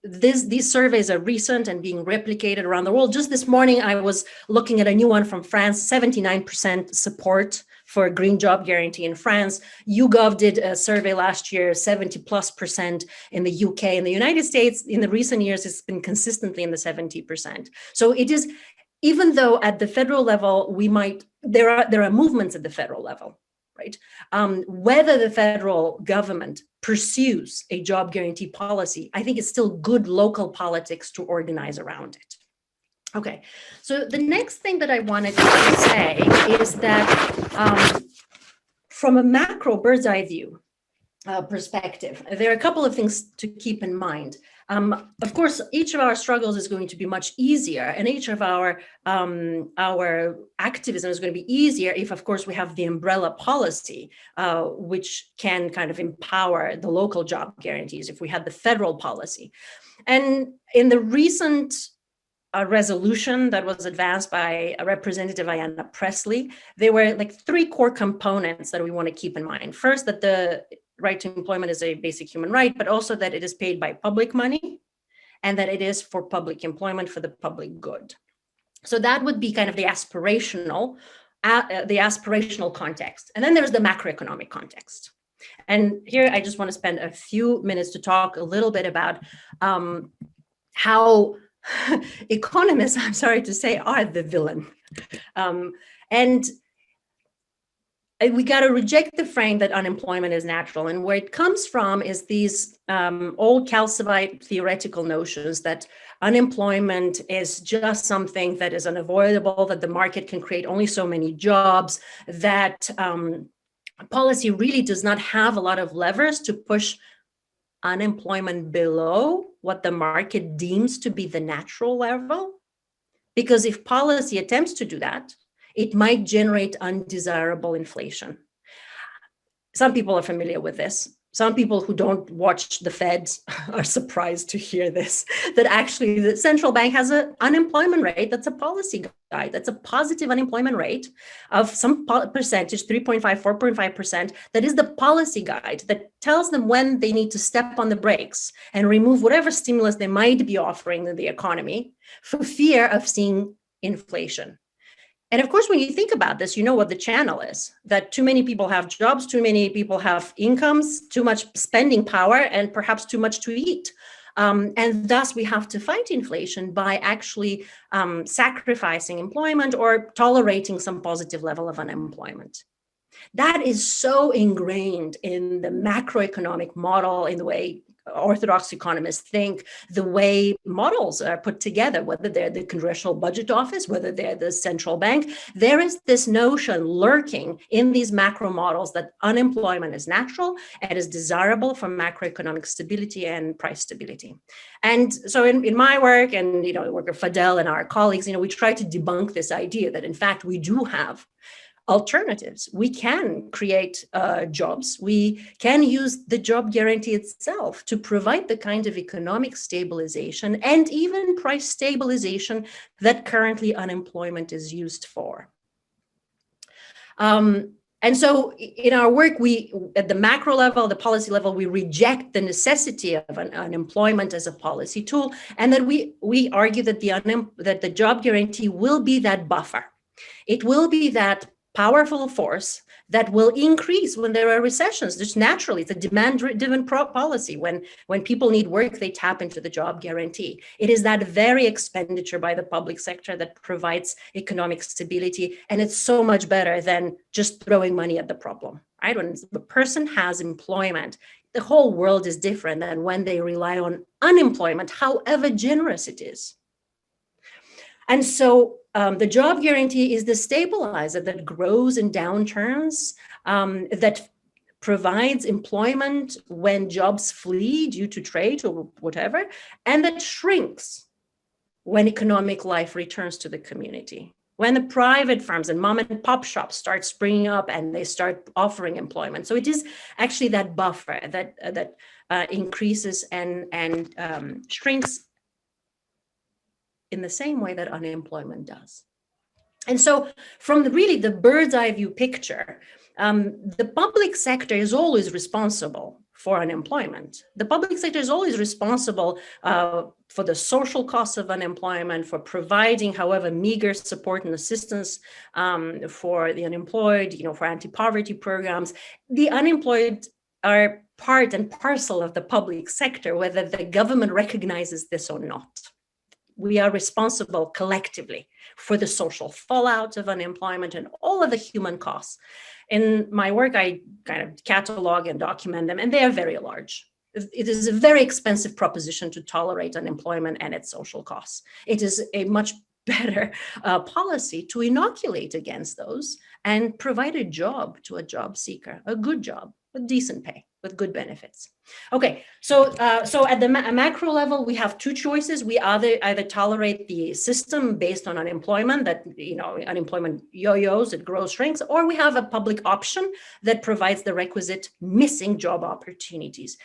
these surveys are recent and being replicated around the world. Just this morning, I was looking at a new one from France, 79% support for a green job guarantee in France. YouGov did a survey last year, 70+% in the UK. In the United States, in the recent years, it's been consistently in the 70%. So it is, even though at the federal level, there are movements at the federal level, right? Whether the federal government pursues a job guarantee policy, I think it's still good local politics to organize around it. Okay, so the next thing that I wanted to say is that from a macro bird's eye view perspective, there are a couple of things to keep in mind. Of course, each of our struggles is going to be much easier, and each of our activism is going to be easier if, of course, we have the umbrella policy, which can kind of empower the local job guarantees if we had the federal policy. And in the recent resolution that was advanced by Representative Ayanna Pressley, there were like 3 core components that we want to keep in mind. First, that the right to employment is a basic human right, but also that it is paid by public money and that it is for public employment for the public good. So that would be kind of the aspirational context. And then there's the macroeconomic context. And here I just want to spend a few minutes to talk a little bit about how economists, I'm sorry to say, are the villain. And we got to reject the frame that unemployment is natural. And where it comes from is these old calcified theoretical notions that unemployment is just something that is unavoidable, that the market can create only so many jobs, that policy really does not have a lot of levers to push unemployment below what the market deems to be the natural level. Because if policy attempts to do that, it might generate undesirable inflation. Some people are familiar with this. Some people who don't watch the Fed are surprised to hear this, that actually the central bank has an unemployment rate that's a policy guide. That's a positive unemployment rate of some percentage, 3.5, 4.5%. That is the policy guide that tells them when they need to step on the brakes and remove whatever stimulus they might be offering in the economy for fear of seeing inflation. And of course, when you think about this, you know what the channel is, that too many people have jobs, too many people have incomes, too much spending power, and perhaps too much to eat. And thus, we have to fight inflation by actually sacrificing employment or tolerating some positive level of unemployment. That is so ingrained in the macroeconomic model, in the way orthodox economists think, the way models are put together, whether they're the Congressional Budget Office, whether they're the central bank. There is this notion lurking in these macro models that unemployment is natural and is desirable for macroeconomic stability and price stability. And so in my work, and the work of Fadhel and our colleagues, we try to debunk this idea that in fact we do have alternatives. We can create jobs. We can use the job guarantee itself to provide the kind of economic stabilization and even price stabilization that currently unemployment is used for. And so in our work, we, at the macro level, the policy level, we reject the necessity of unemployment as a policy tool, and that we argue that the job guarantee will be that buffer. It will be that powerful force that will increase when there are recessions. Just naturally, it's a demand-driven policy. When people need work, they tap into the job guarantee. It is that very expenditure by the public sector that provides economic stability, and it's so much better than just throwing money at the problem. Right? When the person has employment, the whole world is different than when they rely on unemployment, however generous it is. And so the job guarantee is the stabilizer that grows in downturns, that provides employment when jobs flee due to trade or whatever, and that shrinks when economic life returns to the community. When the private firms and mom and pop shops start springing up and they start offering employment. So it is actually that buffer that increases and shrinks in the same way that unemployment does. And so from the bird's eye view picture, the public sector is always responsible for unemployment. The public sector is always responsible for the social costs of unemployment, for providing, however meager, support and assistance for the unemployed, for anti-poverty programs. The unemployed are part and parcel of the public sector, whether the government recognizes this or not. We are responsible collectively for the social fallout of unemployment and all of the human costs. In my work, I kind of catalog and document them, and they are very large. It is a very expensive proposition to tolerate unemployment and its social costs. It is a much better policy to inoculate against those and provide a job to a job seeker, a good job with decent pay, with good benefits. Okay, so at the macro level, we have two choices. We either tolerate the system based on unemployment, that unemployment yo-yos, it grows, shrinks, or we have a public option that provides the requisite missing job opportunities.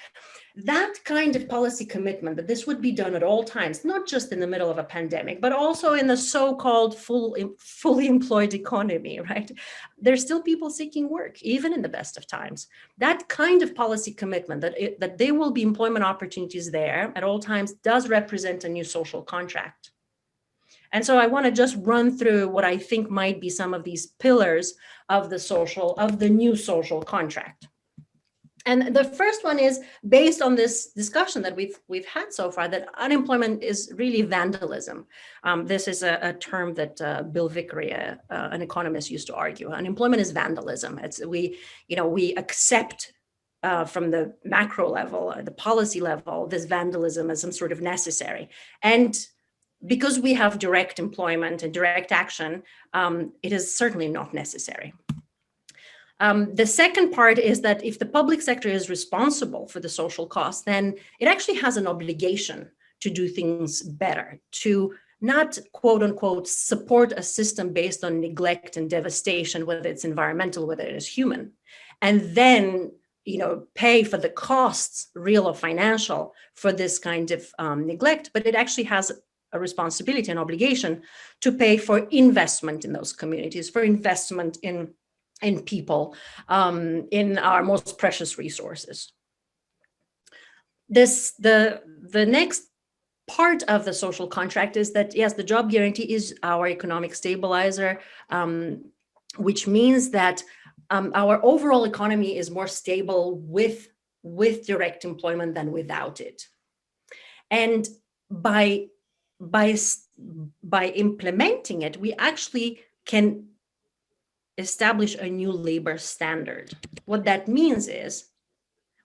That kind of policy commitment that this would be done at all times, not just in the middle of a pandemic, but also in the so-called fully employed economy, right? There's still people seeking work, even in the best of times. That kind of policy commitment that there will be employment opportunities there at all times does represent a new social contract. And so I want to just run through what I think might be some of these pillars of the new social contract. And the first one is based on this discussion that we've had so far, that unemployment is really vandalism. This is a term that Bill Vickery, an economist, used to argue. Unemployment is vandalism. We accept from the macro level, the policy level, this vandalism as some sort of necessary. And because we have direct employment and direct action, it is certainly not necessary. The second part is that if the public sector is responsible for the social costs, then it actually has an obligation to do things better, to not, quote unquote, support a system based on neglect and devastation, whether it's environmental, whether it is human, and then pay for the costs, real or financial, for this kind of neglect, but it actually has a responsibility and obligation to pay for investment in those communities, for investment in people, in our most precious resources. The next part of the social contract is that, yes, the job guarantee is our economic stabilizer, which means that our overall economy is more stable with direct employment than without it. And by implementing it, we actually can establish a new labor standard. What that means is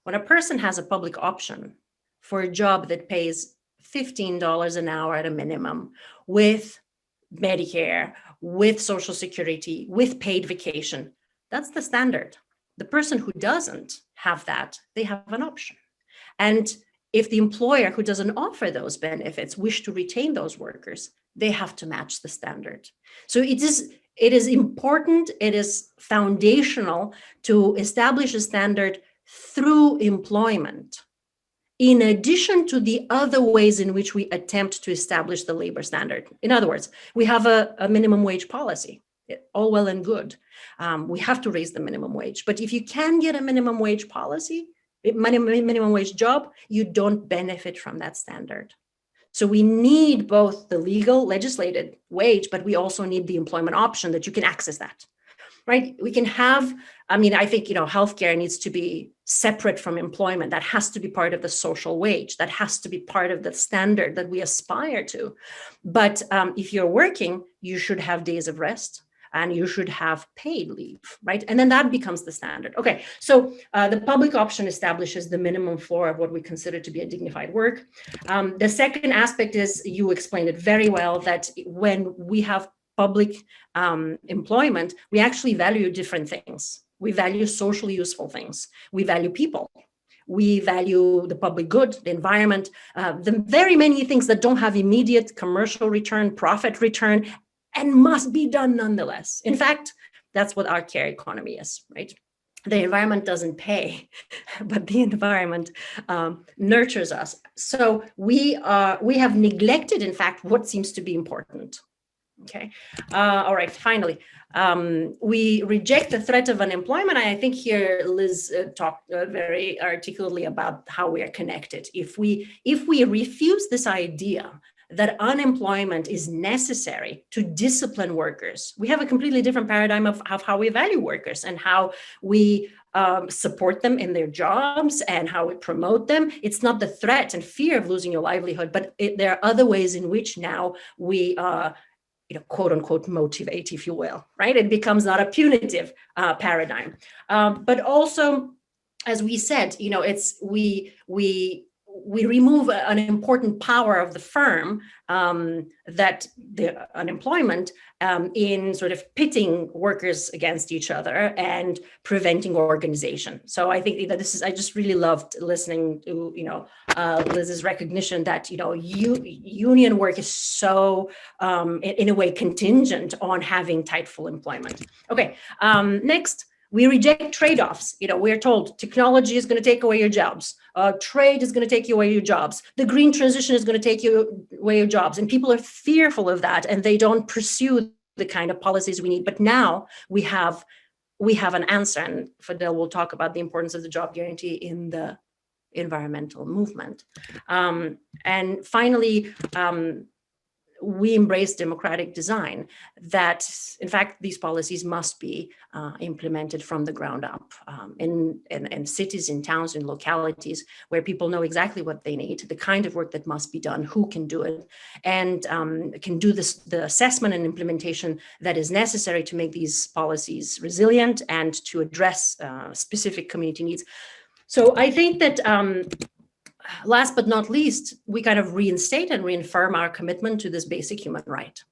when a person has a public option for a job that pays $15 an hour at a minimum, with Medicare, with Social Security, with paid vacation, that's the standard. The person who doesn't have that, they have an option. And if the employer who doesn't offer those benefits wish to retain those workers, they have to match the standard. So it is important, it is foundational to establish a standard through employment, in addition to the other ways in which we attempt to establish the labor standard. In other words, we have a minimum wage policy, all well and good. We have to raise the minimum wage, but if you can get a minimum wage policy, minimum wage job, you don't benefit from that standard. So we need both the legal legislated wage, but we also need the employment option that you can access that, right? We can have, I mean, I think, healthcare needs to be separate from employment. That has to be part of the social wage. That has to be part of the standard that we aspire to. But if you're working, you should have days of rest, and you should have paid leave, right? And then that becomes the standard. Okay, so the public option establishes the minimum floor of what we consider to be a dignified work. The second aspect is, you explained it very well, that when we have public employment, we actually value different things. We value socially useful things. We value people. We value the public good, the environment, the very many things that don't have immediate commercial return, profit return, and must be done nonetheless. In fact, that's what our care economy is, right? The environment doesn't pay, but the environment nurtures us. So we have neglected, in fact, what seems to be important. Okay. All right. Finally, we reject the threat of unemployment. I think here Liz talked very articulately about how we are connected. If we refuse this idea that unemployment is necessary to discipline workers, we have a completely different paradigm of how we value workers and how we support them in their jobs and how we promote them. It's not the threat and fear of losing your livelihood, but there are other ways in which now we quote unquote motivate, if you will, right? It becomes not a punitive paradigm, but also, as we said, it's we remove an important power of the firm, that the unemployment, in sort of pitting workers against each other and preventing organization. So I think that I just really loved listening to, Liz's recognition that, union work is so, in a way, contingent on having tight full employment. Okay, next. We reject trade-offs. We're told technology is going to take away your jobs. Trade is going to take away your jobs. The green transition is going to take away your jobs. And people are fearful of that, and they don't pursue the kind of policies we need. But now we have an answer, and Fadhel will talk about the importance of the job guarantee in the environmental movement. And finally, we embrace democratic design, that in fact these policies must be implemented from the ground up, in cities, in towns, in localities where people know exactly what they need, the kind of work that must be done, who can do it, and can do the assessment and implementation that is necessary to make these policies resilient and to address specific community needs. So I think that last but not least, we kind of reinstate and reaffirm our commitment to this basic human right.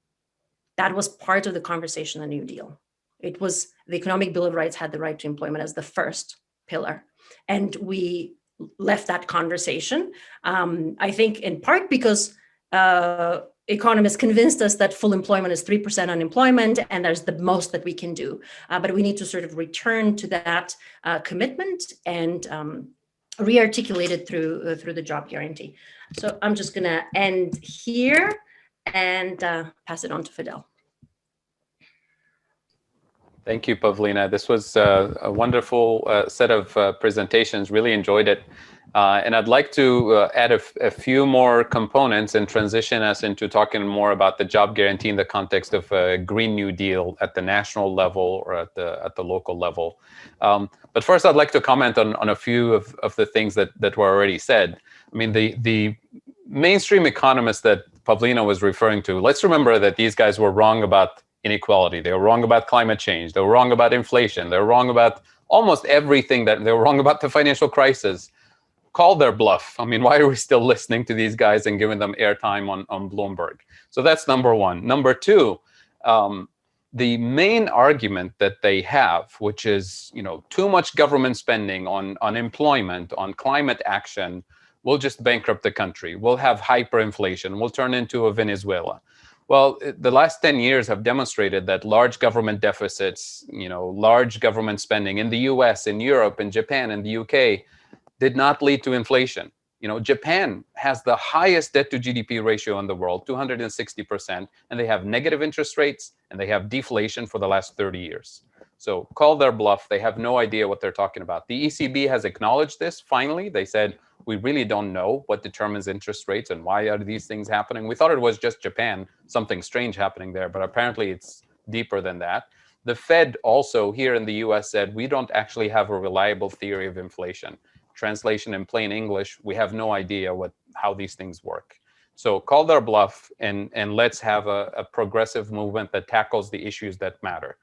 That was part of the conversation on the New Deal. It was the Economic Bill of Rights had the right to employment as the first pillar. And we left that conversation, I think in part because economists convinced us that full employment is 3% unemployment, and there's the most that we can do. But we need to sort of return to that commitment and re-articulated through the job guarantee. So I'm just going to end here and pass it on to Fadhel. Thank you, Pavlina. This was a wonderful set of presentations. Really enjoyed it. And I'd like to add a few more components and transition us into talking more about the job guarantee in the context of a Green New Deal at the national level or at the local level. But first, I'd like to comment on a few of the things that were already said. I mean, the mainstream economists that Pavlina was referring to, let's remember that these guys were wrong about inequality. They were wrong about climate change. They were wrong about inflation. They were wrong about almost everything. That they were wrong about the financial crisis. Call their bluff. I mean, why are we still listening to these guys and giving them airtime on Bloomberg? So that's number one. Number two, the main argument that they have, which is, too much government spending on unemployment, on climate action, will just bankrupt the country. We'll have hyperinflation. We'll turn into a Venezuela. Well, the last 10 years have demonstrated that large government deficits, large government spending in the US, in Europe, in Japan, in the UK did not lead to inflation. Japan has the highest debt to GDP ratio in the world, 260%, and they have negative interest rates and they have deflation for the last 30 years. So call their bluff. They have no idea what they're talking about. The ECB has acknowledged this. Finally, they said, we really don't know what determines interest rates and why are these things happening. We thought it was just Japan, something strange happening there, but apparently it's deeper than that. The Fed also here in the US said, we don't actually have a reliable theory of inflation. Translation in plain English, we have no idea how these things work. So call their bluff and let's have a progressive movement that tackles the issues that matter.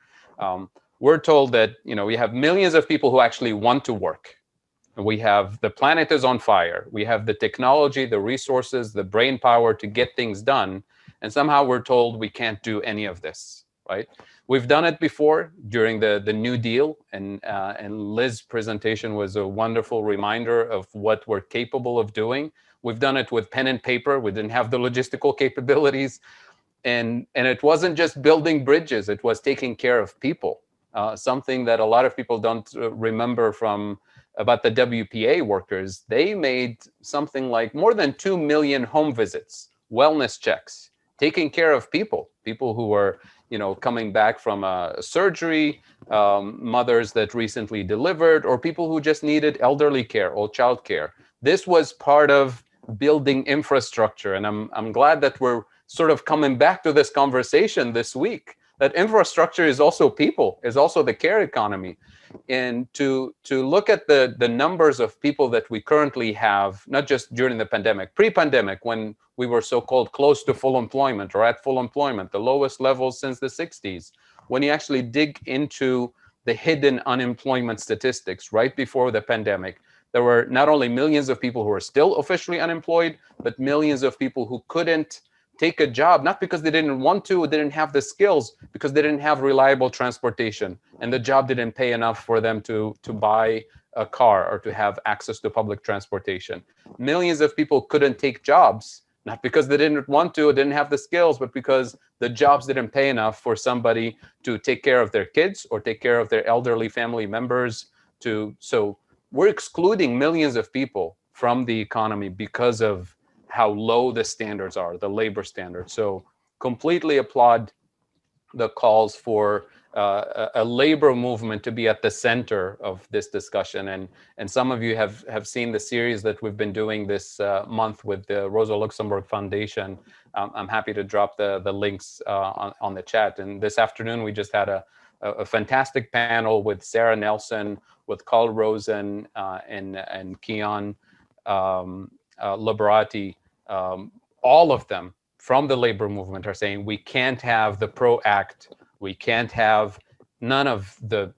We're told that we have millions of people who actually want to work. We have the planet is on fire. We have the technology, the resources, the brain power to get things done. And somehow we're told we can't do any of this, right? We've done it before during the New Deal. And Liz's presentation was a wonderful reminder of what we're capable of doing. We've done it with pen and paper. We didn't have the logistical capabilities. And it wasn't just building bridges. It was taking care of people. Something that a lot of people don't remember about the WPA workers. They made something like more than 2 million home visits, wellness checks, taking care of people who were, coming back from a surgery, mothers that recently delivered, or people who just needed elderly care or child care. This was part of building infrastructure. And I'm glad that we're sort of coming back to this conversation this week, that infrastructure is also people, is also the care economy. And to look at the numbers of people that we currently have, not just during the pandemic, pre-pandemic, when we were so-called close to full employment or at full employment, the lowest levels since the 60s, when you actually dig into the hidden unemployment statistics right before the pandemic, there were not only millions of people who were still officially unemployed, but millions of people who couldn't take a job, not because they didn't want to or didn't have the skills, because they didn't have reliable transportation and the job didn't pay enough for them to buy a car or to have access to public transportation. Millions of people couldn't take jobs, not because they didn't want to or didn't have the skills, but because the jobs didn't pay enough for somebody to take care of their kids or take care of their elderly family members. So we're excluding millions of people from the economy because of how low the standards are, the labor standards. So completely applaud the calls for a labor movement to be at the center of this discussion. And some of you have seen the series that we've been doing this month with the Rosa Luxemburg Foundation. I'm happy to drop the links on the chat. And this afternoon, we just had a fantastic panel with Sarah Nelson, with Carl Rosen and Keon Liberati. All of them from the labor movement are saying we can't have the PRO Act, we can't have none of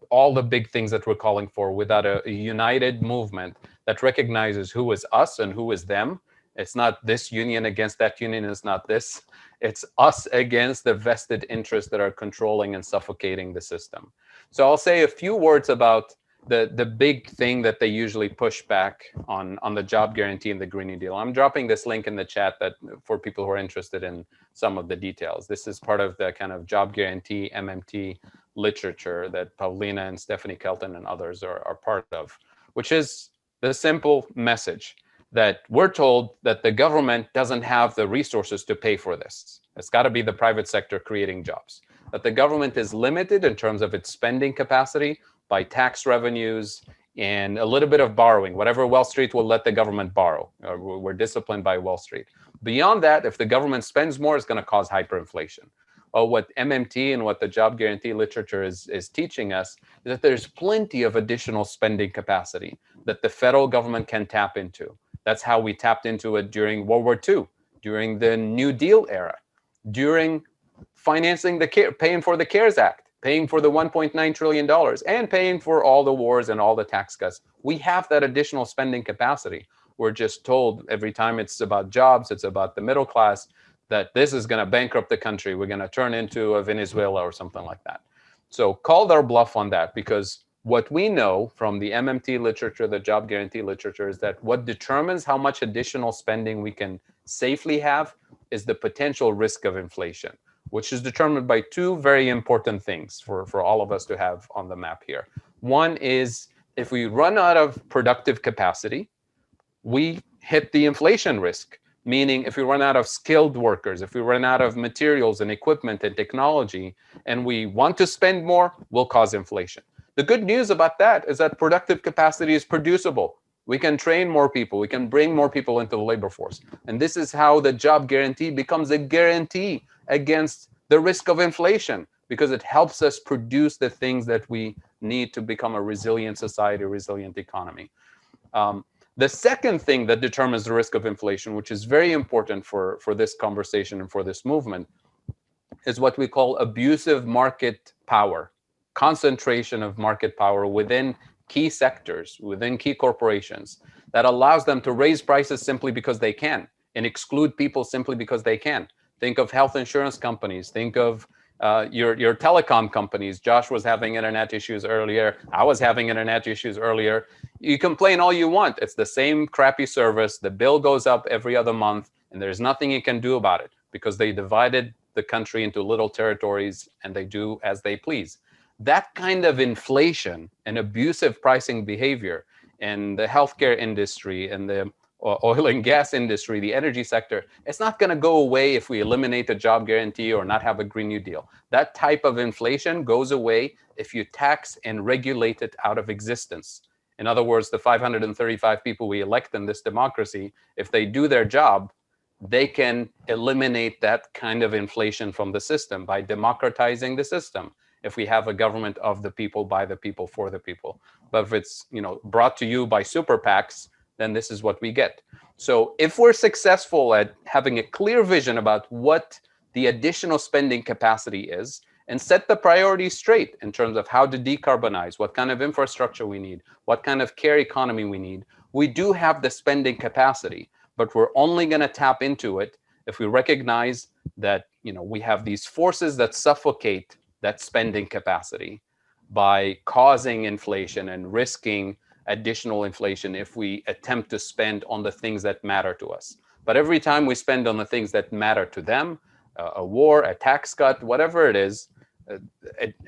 all the big things that we're calling for without a united movement that recognizes who is us and who is them. It's not this union against that union, it's not this. It's us against the vested interests that are controlling and suffocating the system. So I'll say a few words about the big thing that they usually push back on the job guarantee and the Green New Deal. I'm dropping this link in the chat that for people who are interested in some of the details. This is part of the kind of job guarantee MMT literature that Pavlina and Stephanie Kelton and others are part of, which is the simple message that we're told that the government doesn't have the resources to pay for this. It's got to be the private sector creating jobs. that the government is limited in terms of its spending capacity by tax revenues and a little bit of borrowing, whatever Wall Street will let the government borrow. We're disciplined by Wall Street. Beyond that, if the government spends more, it's going to cause hyperinflation. Well, what MMT and what the job guarantee literature is teaching us is that there's plenty of additional spending capacity that the federal government can tap into. That's how we tapped into it during World War II, during the New Deal era, during financing paying for the CARES Act, paying for the $1.9 trillion, and paying for all the wars and all the tax cuts. We have that additional spending capacity. We're just told every time it's about jobs, it's about the middle class, that this is going to bankrupt the country. We're going to turn into a Venezuela or something like that. So call their bluff on that, because what we know from the MMT literature, the job guarantee literature, is that what determines how much additional spending we can safely have is the potential risk of inflation, which is determined by two very important things for all of us to have on the map here. One is, if we run out of productive capacity, we hit the inflation risk, meaning if we run out of skilled workers, if we run out of materials and equipment and technology, and we want to spend more, we'll cause inflation. The good news about that is that productive capacity is producible. We can train more people. We can bring more people into the labor force. And this is how the job guarantee becomes a guarantee against the risk of inflation, because it helps us produce the things that we need to become a resilient society, a resilient economy. The second thing that determines the risk of inflation, which is very important for this conversation and for this movement, is what we call abusive market power, concentration of market power within key sectors, within key corporations, that allows them to raise prices simply because they can and exclude people simply because they can. Think of health insurance companies. Think of your telecom companies. Josh was having internet issues earlier. I was having internet issues earlier. You complain all you want. It's the same crappy service. The bill goes up every other month, and there's nothing you can do about it because they divided the country into little territories and they do as they please. That kind of inflation and abusive pricing behavior in the healthcare industry and the oil and gas industry, the energy sector, it's not going to go away if we eliminate the job guarantee or not have a Green New Deal. That type of inflation goes away if you tax and regulate it out of existence. In other words, the 535 people we elect in this democracy, if they do their job, they can eliminate that kind of inflation from the system by democratizing the system. If we have a government of the people, by the people, for the people. But if it's brought to you by super PACs, then this is what we get. So if we're successful at having a clear vision about what the additional spending capacity is, and set the priorities straight in terms of how to decarbonize, what kind of infrastructure we need, what kind of care economy we need, we do have the spending capacity, but we're only going to tap into it if we recognize that we have these forces that suffocate that spending capacity by causing inflation and risking additional inflation if we attempt to spend on the things that matter to us. But every time we spend on the things that matter to them, a war, a tax cut, whatever it is,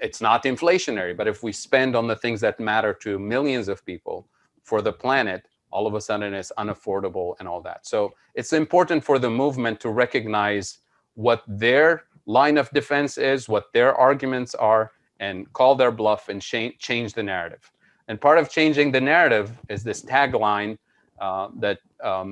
it's not inflationary. But if we spend on the things that matter to millions of people for the planet, all of a sudden it's unaffordable and all that. So it's important for the movement to recognize what their line of defense is, what their arguments are, and call their bluff and change the narrative. And part of changing the narrative is this tagline that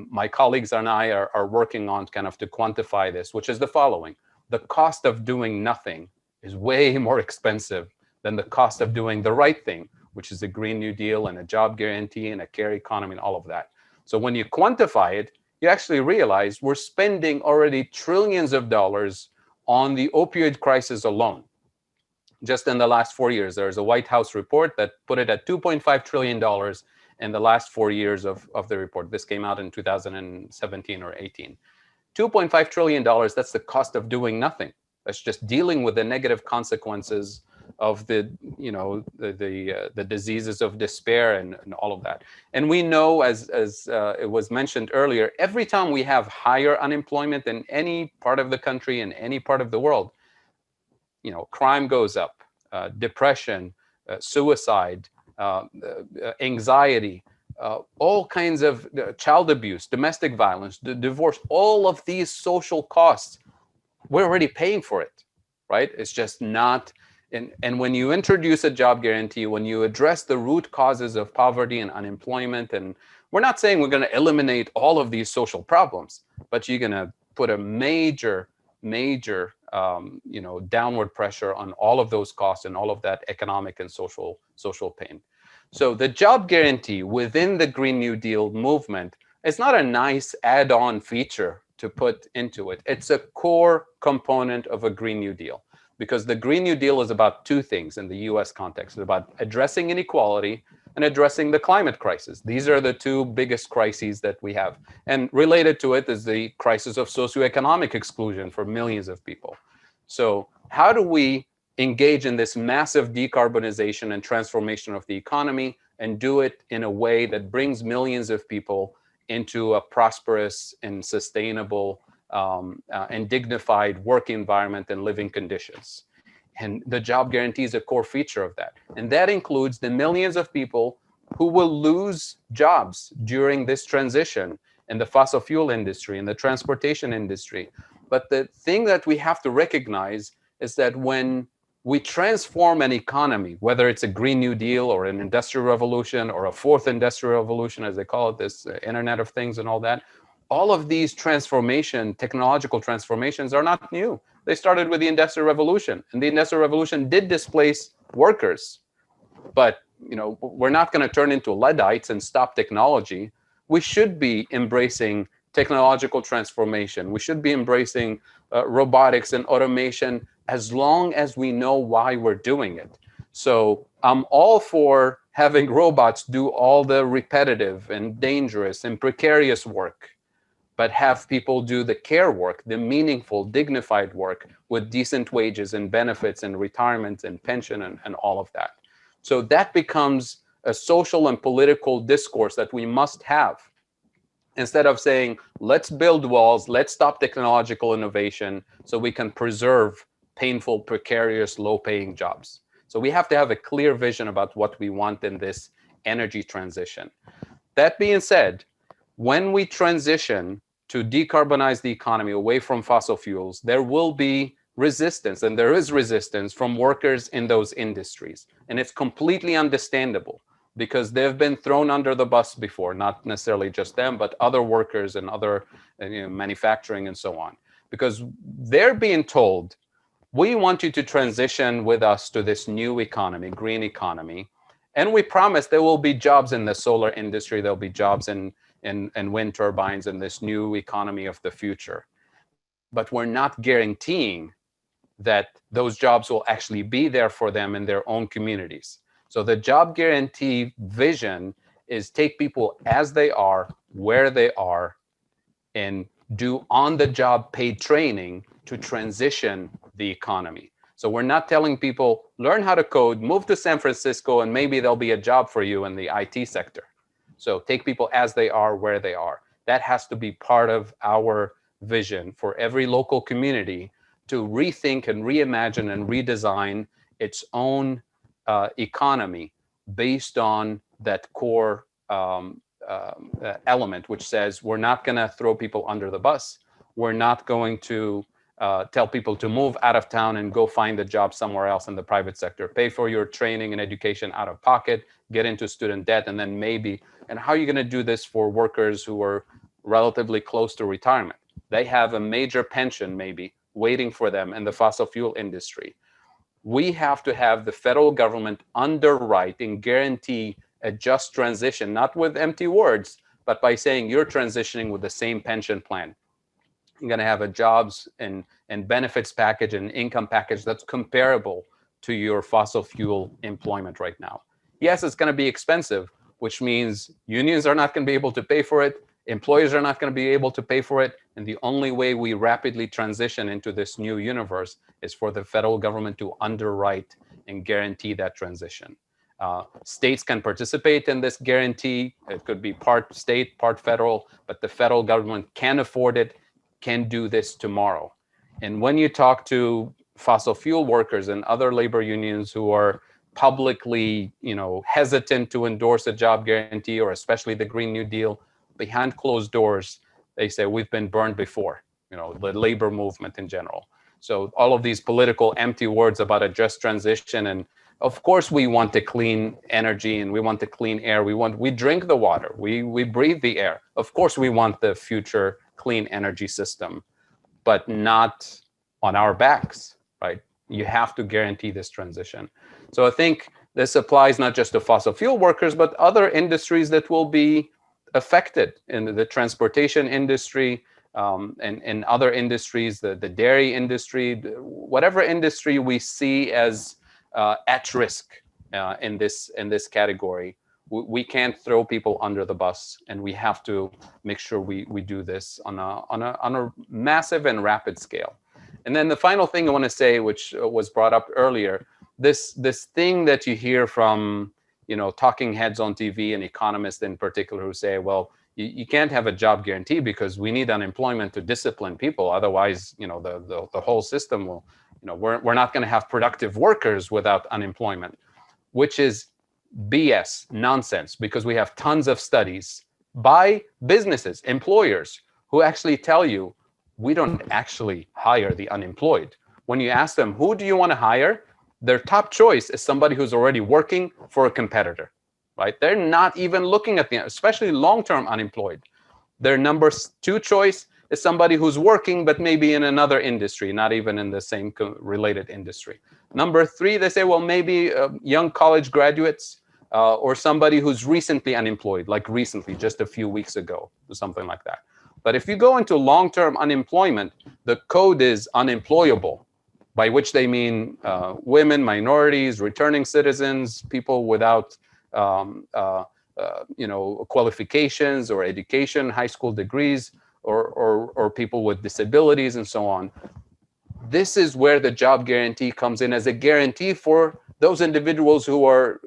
my colleagues and I are working on kind of to quantify this, which is the following. The cost of doing nothing is way more expensive than the cost of doing the right thing, which is a Green New Deal and a job guarantee and a care economy and all of that. So when you quantify it, you actually realize we're spending already trillions of dollars on the opioid crisis alone. Just in the last 4 years, there's a White House report that put it at $2.5 trillion in the last 4 years of the report. This came out in 2017 or 18. $2.5 trillion, that's the cost of doing nothing. That's just dealing with the negative consequences of the diseases of despair and all of that. And we know, as it was mentioned earlier, every time we have higher unemployment in any part of the country, in any part of the world, crime goes up, depression, suicide, anxiety, all kinds of child abuse, domestic violence, divorce, all of these social costs, we're already paying for it, right? It's just not. And when you introduce a job guarantee, when you address the root causes of poverty and unemployment, and we're not saying we're going to eliminate all of these social problems, but you're going to put a major downward pressure on all of those costs and all of that economic and social pain. So the job guarantee within the Green New Deal movement is not a nice add-on feature to put into it. It's a core component of a Green New Deal, because the Green New Deal is about two things in the US context. It's about addressing inequality and addressing the climate crisis. These are the two biggest crises that we have. And related to it is the crisis of socioeconomic exclusion for millions of people. So how do we engage in this massive decarbonization and transformation of the economy and do it in a way that brings millions of people into a prosperous and sustainable and dignified work environment and living conditions? And the job guarantee is a core feature of that. And that includes the millions of people who will lose jobs during this transition in the fossil fuel industry, in the transportation industry. But the thing that we have to recognize is that when we transform an economy, whether it's a Green New Deal or an industrial revolution or a fourth industrial revolution, as they call it, this Internet of Things and all that, all of these technological transformations are not new. They started with the Industrial Revolution, and the Industrial Revolution did displace workers. But we're not going to turn into Luddites and stop technology. We should be embracing technological transformation. We should be embracing robotics and automation as long as we know why we're doing it. So I'm all for having robots do all the repetitive and dangerous and precarious work, but have people do the care work, the meaningful, dignified work with decent wages and benefits and retirement and pension and all of that. So that becomes a social and political discourse that we must have. Instead of saying, let's build walls, let's stop technological innovation so we can preserve painful, precarious, low-paying jobs. So we have to have a clear vision about what we want in this energy transition. That being said, when we transition to decarbonize the economy away from fossil fuels, there will be resistance, and there is resistance from workers in those industries. And it's completely understandable because they've been thrown under the bus before, not necessarily just them, but other workers and other manufacturing and so on. Because they're being told, we want you to transition with us to this new economy, green economy. And we promise there will be jobs in the solar industry, there'll be jobs in wind turbines in this new economy of the future. But we're not guaranteeing that those jobs will actually be there for them in their own communities. So the job guarantee vision is take people as they are, where they are, and do on-the-job paid training to transition the economy. So we're not telling people, learn how to code, move to San Francisco, and maybe there'll be a job for you in the IT sector. So take people as they are, where they are. That has to be part of our vision for every local community to rethink and reimagine and redesign its own economy based on that core element, which says we're not going to throw people under the bus. We're not going to tell people to move out of town and go find a job somewhere else in the private sector, pay for your training and education out of pocket, get into student debt, and then maybe, and how are you going to do this for workers who are relatively close to retirement? They have a major pension maybe waiting for them in the fossil fuel industry. We have to have the federal government underwrite and guarantee a just transition, not with empty words, but by saying you're transitioning with the same pension plan. You're going to have a jobs and benefits package and income package that's comparable to your fossil fuel employment right now. Yes, it's going to be expensive, which means unions are not going to be able to pay for it. Employers are not going to be able to pay for it. And the only way we rapidly transition into this new universe is for the federal government to underwrite and guarantee that transition. States can participate in this guarantee. It could be part state, part federal, but the federal government can afford it, can do this tomorrow. And when you talk to fossil fuel workers and other labor unions who are publicly, hesitant to endorse a job guarantee, or especially the Green New Deal, behind closed doors, they say we've been burned before, the labor movement in general. So all of these political empty words about a just transition, and of course we want the clean energy and we want the clean air. We drink the water, we breathe the air. Of course we want the future clean energy system, but not on our backs, right? You have to guarantee this transition. So I think this applies not just to fossil fuel workers, but other industries that will be affected in the transportation industry, and other industries, the dairy industry, whatever industry we see as at risk in this category. We can't throw people under the bus, and we have to make sure we do this on a massive and rapid scale. And then the final thing I want to say, which was brought up earlier, this thing that you hear from talking heads on TV and economists in particular who say, well, you can't have a job guarantee because we need unemployment to discipline people. Otherwise, the whole system will, we're not going to have productive workers without unemployment, which is BS, nonsense, because we have tons of studies by businesses, employers, who actually tell you we don't actually hire the unemployed. When you ask them, who do you want to hire? Their top choice is somebody who's already working for a competitor, right? They're not even looking at especially long-term unemployed. Their number 2 choice is somebody who's working, but maybe in another industry, not even in the same related industry. Number 3, they say, well, maybe young college graduates or somebody who's recently unemployed, like recently, just a few weeks ago, or something like that. But if you go into long-term unemployment, the code is unemployable, by which they mean women, minorities, returning citizens, people without qualifications or education, high school degrees, or people with disabilities and so on. This is where the job guarantee comes in as a guarantee for those individuals who are,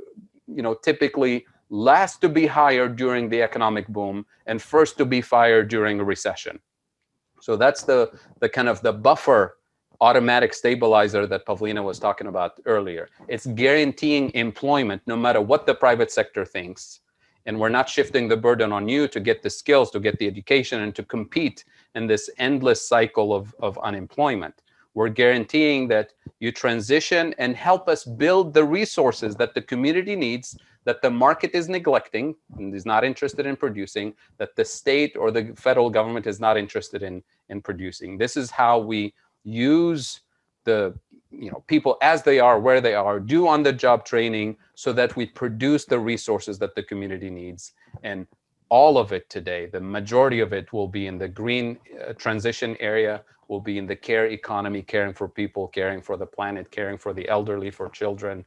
typically last to be hired during the economic boom and first to be fired during a recession. So that's the kind of the buffer automatic stabilizer that Pavlina was talking about earlier. It's guaranteeing employment no matter what the private sector thinks. And we're not shifting the burden on you to get the skills, to get the education, and to compete in this endless cycle of unemployment. We're guaranteeing that you transition and help us build the resources that the community needs, that the market is neglecting and is not interested in producing, that the state or the federal government is not interested in producing. This is how we use the people as they are, where they are, do on-the-job training so that we produce the resources that the community needs. And all of it today, the majority of it will be in the green transition area, will be in the care economy, caring for people, caring for the planet, caring for the elderly, for children.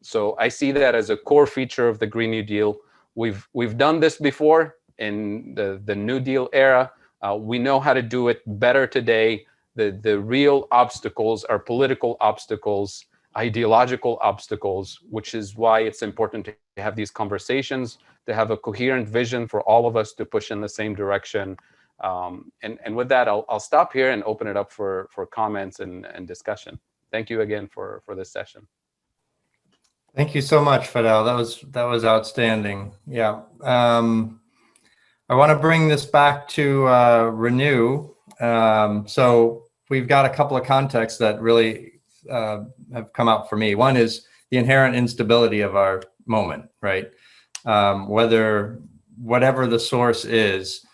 So I see that as a core feature of the Green New Deal. We've done this before in the New Deal era. We know how to do it better today. The real obstacles are political obstacles, ideological obstacles, which is why it's important to have these conversations, to have a coherent vision for all of us to push in the same direction. And with that, I'll stop here and open it up for comments and discussion. Thank you again for this session. Thank you so much, Fadhel. That was outstanding. Yeah. I want to bring this back to Renew. So we've got a couple of contexts that really have come out for me. One is the inherent instability of our moment, right? Whatever the source is,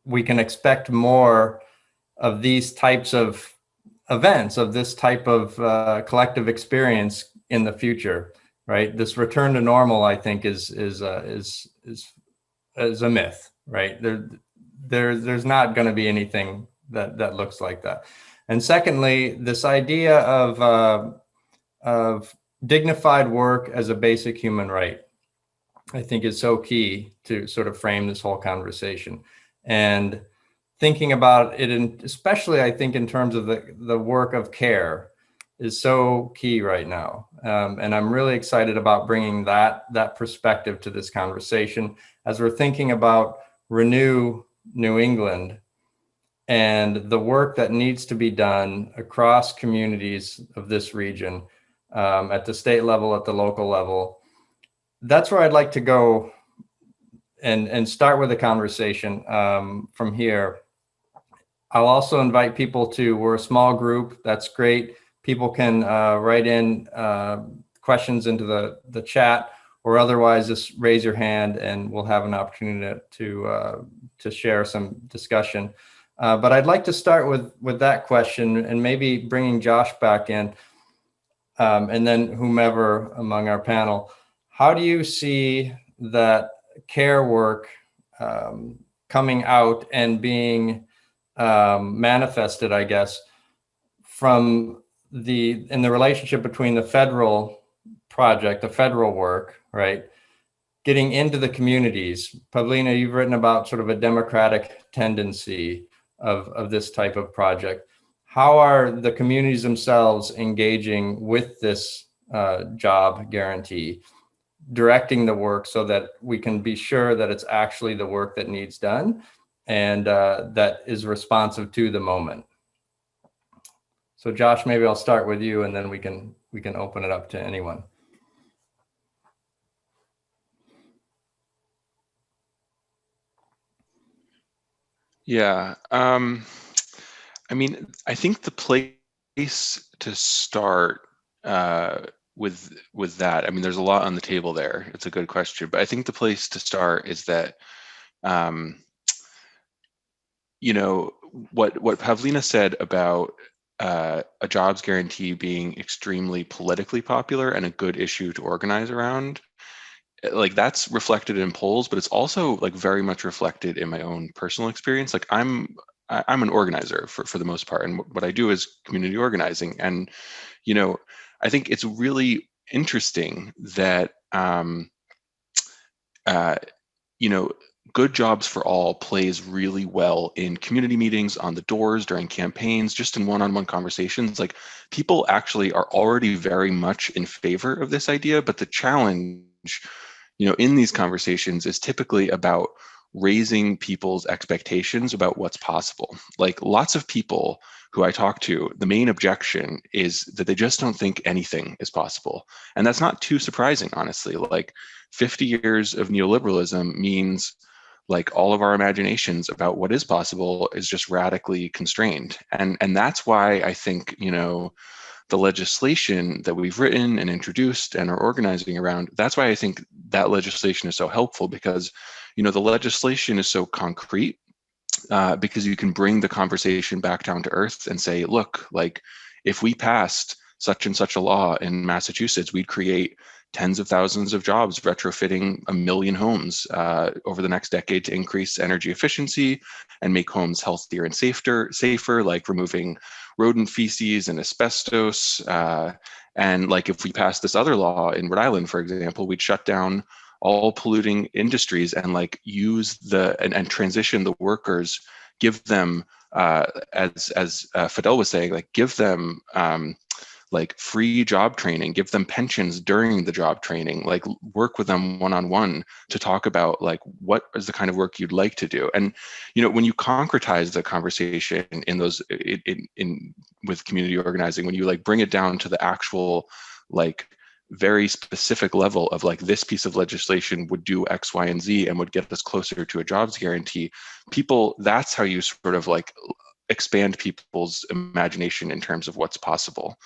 we can expect more of these types of events, of this type of collective experience in the future, right? This return to normal, I think, is a myth, right? There's not going to be anything that looks like that. And secondly, this idea of dignified work as a basic human right, I think, is so key to sort of frame this whole conversation. And thinking about it, especially I think in terms of the work of care, is so key right now. And I'm really excited about bringing that perspective to this conversation as we're thinking about Renew New England and the work that needs to be done across communities of this region, at the state level, at the local level. That's where I'd like to go and start with the conversation from here. I'll also invite people to, we're a small group. That's great. People can write in questions into the chat, or otherwise just raise your hand and we'll have an opportunity to share some discussion. But I'd like to start with that question and maybe bringing Josh back in, and then whomever among our panel. How do you see that care work coming out and being manifested, I guess, from in the relationship between the federal project, the federal work, right, getting into the communities? Pavlina, you've written about sort of a democratic tendency of this type of project. How are the communities themselves engaging with this job guarantee, directing the work so that we can be sure that it's actually the work that needs done and that is responsive to the moment? So Josh, maybe I'll start with you and then we can open it up to anyone. Yeah, I mean, I think the place to start with that, I mean, there's a lot on the table there. It's a good question, but I think the place to start is that, you know, what Pavlina said about a jobs guarantee being extremely politically popular and a good issue to organize around, like that's reflected in polls, but it's also like very much reflected in my own personal experience. Like I'm an organizer for the most part, and what I do is community organizing. And you know, I think it's really interesting that you know, good jobs for all plays really well in community meetings, on the doors, during campaigns, just in one-on-one conversations. Like people actually are already very much in favor of this idea, but the challenge, you know, in these conversations is typically about raising people's expectations about what's possible. Like lots of people who I talk to, the main objection is that they just don't think anything is possible. And that's not too surprising, honestly. Like 50 years of neoliberalism means like all of our imaginations about what is possible is just radically constrained. And that's why I think, you know, the legislation that we've written and introduced and are organizing around, that's why I think that legislation is so helpful, because, you know, the legislation is so concrete, because you can bring the conversation back down to earth and say, look, like if we passed such and such a law in Massachusetts, we'd create tens of thousands of jobs retrofitting 1 million homes over the next decade to increase energy efficiency and make homes healthier and safer, like removing rodent feces and asbestos. And like if we passed this other law in Rhode Island, for example, we'd shut down all polluting industries and like use and transition the workers, give them as Fadhel was saying, like give them like free job training, give them pensions during the job training, like work with them one-on-one to talk about like what is the kind of work you'd like to do. And you know, when you concretize the conversation in those in with community organizing, when you like bring it down to the actual like very specific level of like this piece of legislation would do X, Y, and Z and would get us closer to a jobs guarantee, people, that's how you sort of like expand people's imagination in terms of what's possible.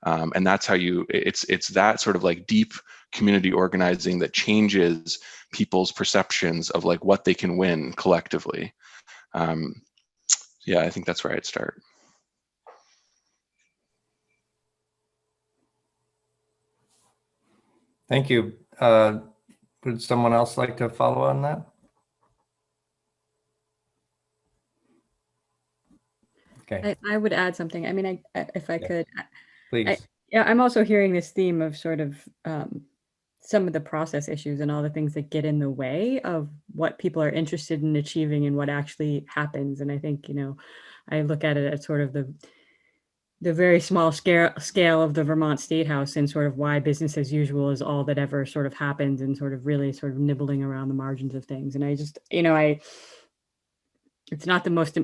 And that's how you, it's that sort of like deep community organizing that changes people's perceptions of like what they can win collectively. Yeah, I think that's where I'd start. Thank you. Would someone else like to follow on that? Okay. I would add something. I mean, if I could, Please. I'm also hearing this theme of sort of some of the process issues and all the things that get in the way of what people are interested in achieving and what actually happens. And I think, you know, I look at it as sort of the very small scale of the Vermont State House and sort of why business as usual is all that ever sort of happens, and sort of really sort of nibbling around the margins of things. And I just, you know, it's not the most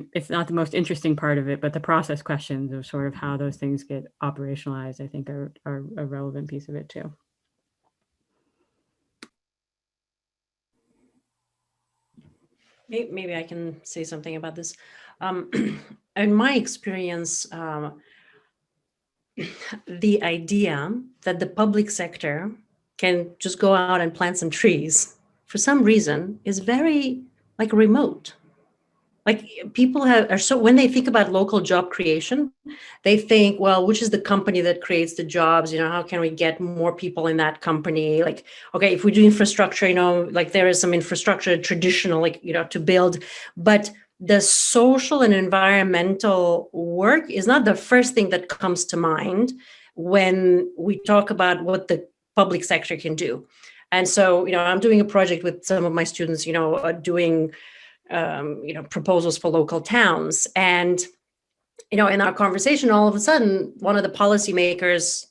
interesting part of it, but the process questions of sort of how those things get operationalized, I think are a relevant piece of it too. Maybe I can say something about this. in my experience, the idea that the public sector can just go out and plant some trees for some reason is very like remote. Like people are so, when they think about local job creation, they think, well, which is the company that creates the jobs? You know, how can we get more people in that company? Like, okay, if we do infrastructure, you know, like there is some infrastructure traditional, like, you know, to build, but the social and environmental work is not the first thing that comes to mind when we talk about what the public sector can do. And so, you know, I'm doing a project with some of my students, you know, doing you know, proposals for local towns. And, you know, in our conversation, all of a sudden, one of the policymakers'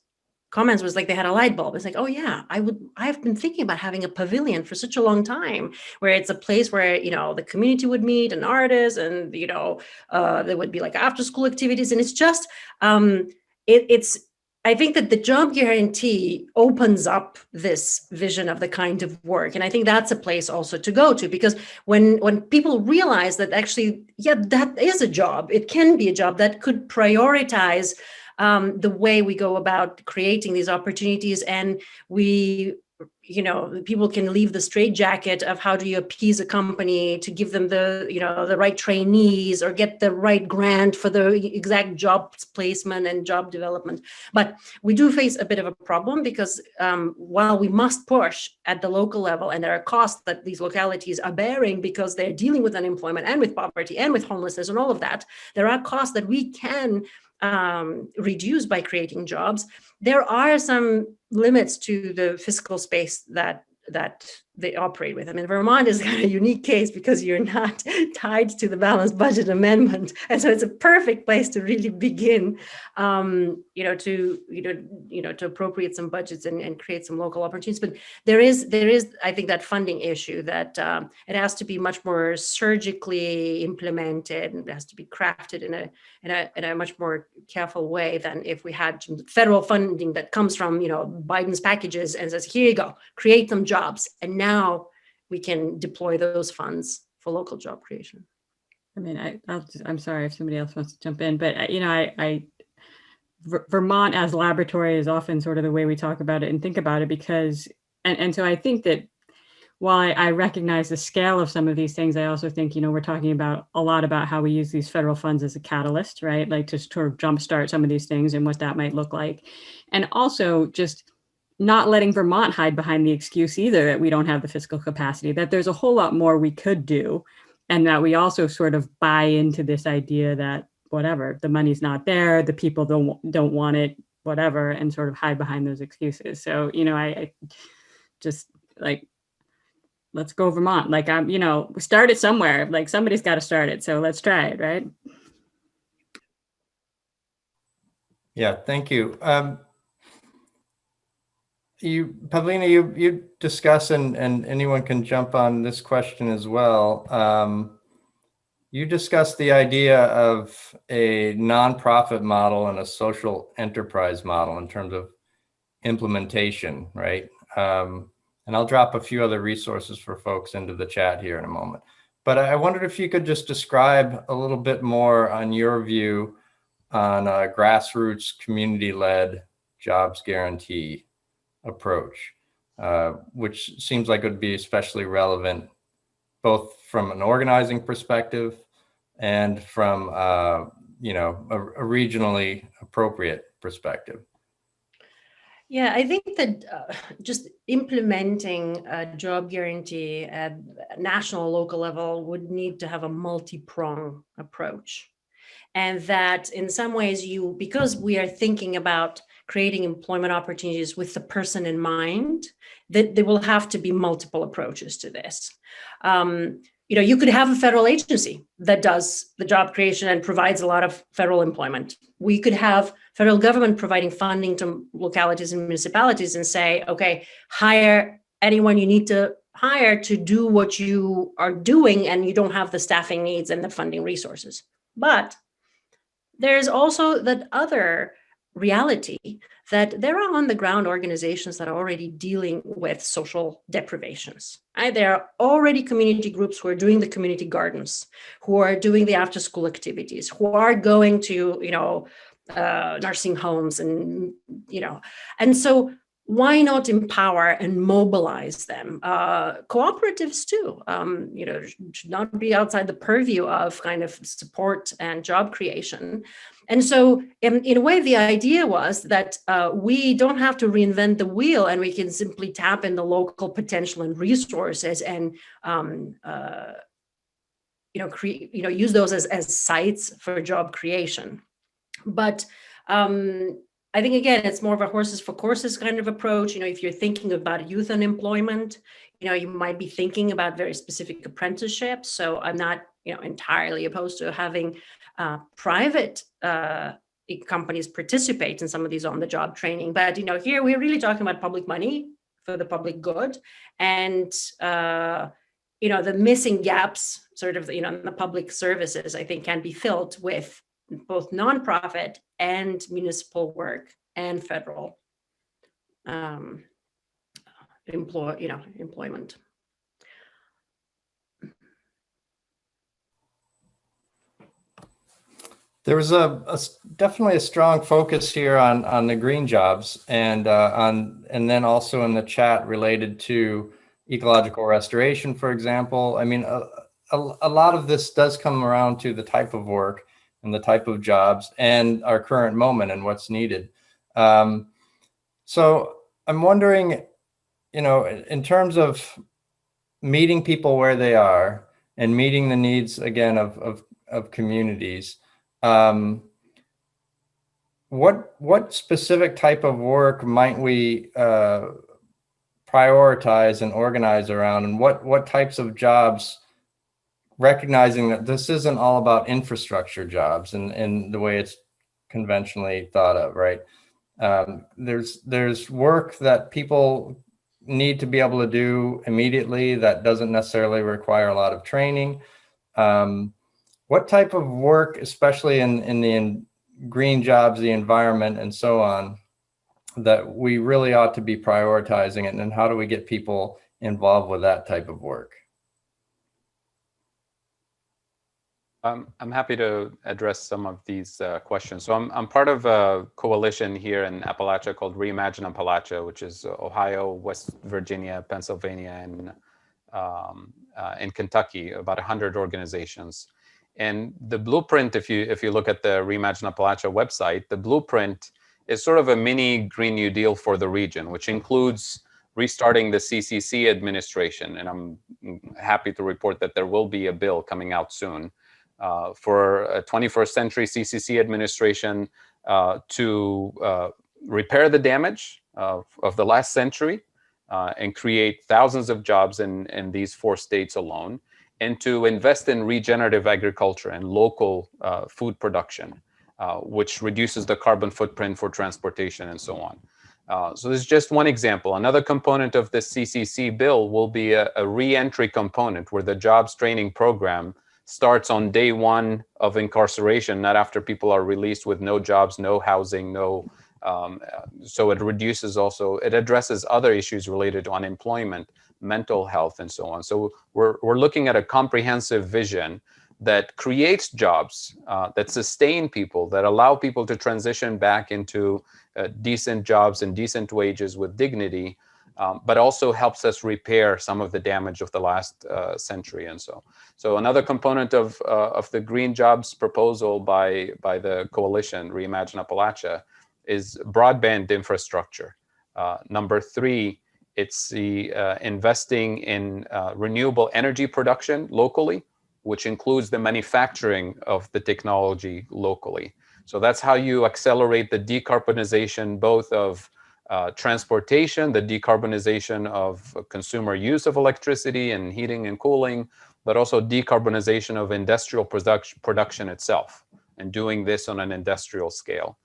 comments was like they had a light bulb. It's like, oh yeah, I've been thinking about having a pavilion for such a long time, where it's a place where, you know, the community would meet and artists, and, you know, there would be like after school activities. And it's just, it's, I think that the job guarantee opens up this vision of the kind of work. And I think that's a place also to go to, because when people realize that actually, yeah, that is a job, it can be a job that could prioritize the way we go about creating these opportunities. And we, you know, people can leave the straitjacket of how do you appease a company to give them the, you know, the right trainees or get the right grant for the exact job placement and job development. But we do face a bit of a problem, because while we must push at the local level, and there are costs that these localities are bearing because they're dealing with unemployment and with poverty and with homelessness and all of that, there are costs that we can reduce by creating jobs. There are some limits to the fiscal space that they operate with. I mean, Vermont is kind of a unique case because you're not tied to the balanced budget amendment, and so it's a perfect place to really begin, you know, to appropriate some budgets and create some local opportunities. But there is, I think, that funding issue that it has to be much more surgically implemented, and it has to be crafted in a much more careful way than if we had some federal funding that comes from, you know, Biden's packages and says, here you go, create some jobs. And now we can deploy those funds for local job creation. I mean, I'm sorry if somebody else wants to jump in, but, you know, Vermont as laboratory is often sort of the way we talk about it and think about it, because, and so I think that while I recognize the scale of some of these things, I also think, you know, we're talking about a lot about how we use these federal funds as a catalyst, right? Like to sort of jumpstart some of these things and what that might look like. And also just not letting Vermont hide behind the excuse either that we don't have the fiscal capacity, that there's a whole lot more we could do. And that we also sort of buy into this idea that whatever, the money's not there, the people don't want it, whatever, and sort of hide behind those excuses. So, you know, I just like, let's go Vermont. Like, you know, start it somewhere. Like somebody's got to start it. So let's try it, right? Yeah, thank you. Pavlina, you discuss, and anyone can jump on this question as well. You discussed the idea of a nonprofit model and a social enterprise model in terms of implementation, right? And I'll drop a few other resources for folks into the chat here in a moment. But I wondered if you could just describe a little bit more on your view on a grassroots community-led jobs guarantee approach, which seems like it would be especially relevant both from an organizing perspective and from you know, a regionally appropriate perspective. Yeah, I think that just implementing a job guarantee at national, local level would need to have a multi-pronged approach. And that in some ways because we are thinking about creating employment opportunities with the person in mind, that there will have to be multiple approaches to this. You know, you could have a federal agency that does the job creation and provides a lot of federal employment. We could have federal government providing funding to localities and municipalities and say, okay, hire anyone you need to hire to do what you are doing, and you don't have the staffing needs and the funding resources. But there's also that other reality that there are on the ground organizations that are already dealing with social deprivations. Right? There are already community groups who are doing the community gardens, who are doing the after school activities, who are going to, nursing homes and so why not empower and mobilize them? Cooperatives too, should not be outside the purview of kind of support and job creation. And so in a way, the idea was that we don't have to reinvent the wheel, and we can simply tap in the local potential and resources and use those as sites for job creation. But I think, again, it's more of a horses for courses kind of approach. If you're thinking about youth unemployment, you might be thinking about very specific apprenticeships. So I'm not, entirely opposed to having private companies participate in some of these on-the-job training. But, here we're really talking about public money for the public good. And, the missing gaps sort of, in the public services, I think, can be filled with both nonprofit and municipal work and federal employment. There was definitely a strong focus here on the green jobs and then also in the chat related to ecological restoration, for example. I mean, a lot of this does come around to the type of work and the type of jobs and our current moment and what's needed. So I'm wondering, in terms of meeting people where they are and meeting the needs, again, of communities, what specific type of work might we prioritize and organize around, and what types of jobs, recognizing that this isn't all about infrastructure jobs in the way it's conventionally thought of, right? There's work that people need to be able to do immediately that doesn't necessarily require a lot of training. What type of work, especially in the green jobs, the environment, and so on, that we really ought to be prioritizing it, and how do we get people involved with that type of work? I'm happy to address some of these questions. So I'm part of a coalition here in Appalachia called Reimagine Appalachia, which is Ohio, West Virginia, Pennsylvania, and Kentucky, about 100 organizations. And the blueprint, if you look at the Reimagine Appalachia website, the blueprint is sort of a mini Green New Deal for the region, which includes restarting the CCC administration. And I'm happy to report that there will be a bill coming out soon for a 21st century CCC administration to repair the damage of the last century and create thousands of jobs in these 4 states alone, and to invest in regenerative agriculture and local food production, which reduces the carbon footprint for transportation and so on. So this is just one example. Another component of this CCC bill will be a re-entry component, where the jobs training program starts on day 1 of incarceration, not after people are released with no jobs, no housing, so it addresses other issues related to unemployment, mental health, and so on. So we're looking at a comprehensive vision that creates jobs, that sustain people, that allow people to transition back into decent jobs and decent wages with dignity, but also helps us repair some of the damage of the last century. And so another component of the green jobs proposal by the coalition, Reimagine Appalachia, is broadband infrastructure. Number 3, it's the investing in renewable energy production locally, which includes the manufacturing of the technology locally. So that's how you accelerate the decarbonization both of transportation, the decarbonization of consumer use of electricity and heating and cooling, but also decarbonization of industrial production itself, and doing this on an industrial scale.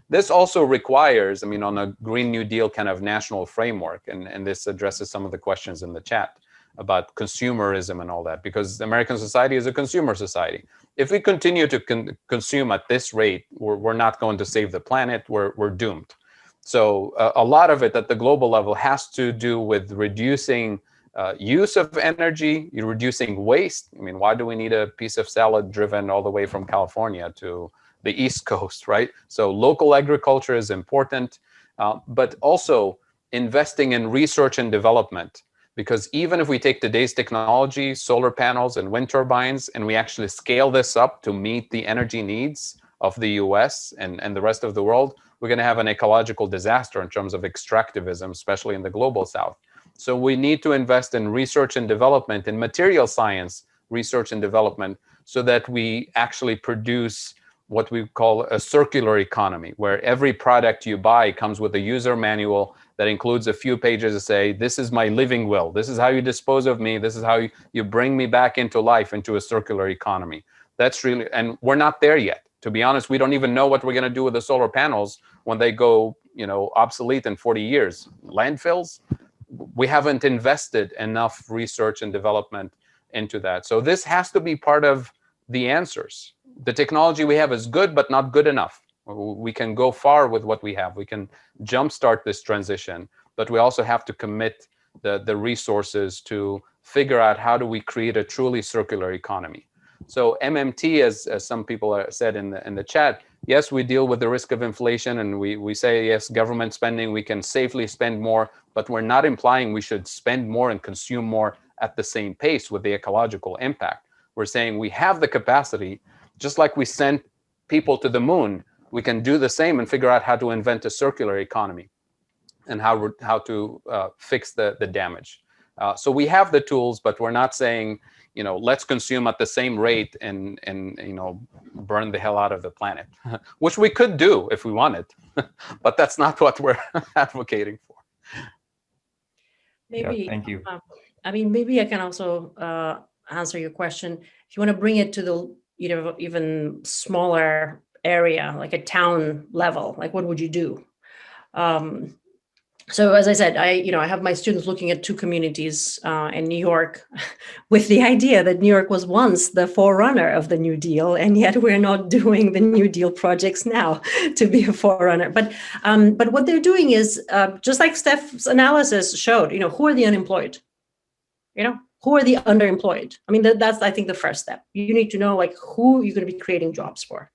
This also requires, on a Green New Deal kind of national framework, and this addresses some of the questions in the chat about consumerism and all that, because American society is a consumer society. If we continue to consume at this rate, we're not going to save the planet, we're doomed. So a lot of it at the global level has to do with reducing use of energy, reducing waste. I mean, why do we need a piece of salad driven all the way from California to the East Coast, right? So local agriculture is important, but also investing in research and development. Because even if we take today's technology, solar panels and wind turbines, and we actually scale this up to meet the energy needs of the US and the rest of the world, we're going to have an ecological disaster in terms of extractivism, especially in the global south. So we need to invest in research and development, in material science research and development, so that we actually produce what we call a circular economy, where every product you buy comes with a user manual that includes a few pages to say, this is my living will, this is how you dispose of me, this is how you bring me back into life, into a circular economy. That's really, and we're not there yet. To be honest, we don't even know what we're going to do with the solar panels when they go, obsolete in 40 years. Landfills, we haven't invested enough research and development into that. So this has to be part of the answers. The technology we have is good, but not good enough. We can go far with what we have. We can jumpstart this transition, but we also have to commit the resources to figure out how do we create a truly circular economy. So MMT, as some people said in the chat, yes, we deal with the risk of inflation, and we say, yes, government spending, we can safely spend more, but we're not implying we should spend more and consume more at the same pace with the ecological impact. We're saying we have the capacity, just like we sent people to the moon, we can do the same and figure out how to invent a circular economy and how to fix the damage. So we have the tools, but we're not saying, let's consume at the same rate and burn the hell out of the planet, which we could do if we wanted, but that's not what we're advocating for. Maybe, yeah, thank you. Maybe I can also answer your question. If you want to bring it to the even smaller area, like a town level, like what would you do? So as I said, I have my students looking at two communities in New York with the idea that New York was once the forerunner of the New Deal, and yet we're not doing the New Deal projects now to be a forerunner. But what they're doing is, just like Steph's analysis showed, who are the unemployed? Who are the underemployed? I mean, that's, I think, the first step. You need to know who you're going to be creating jobs for.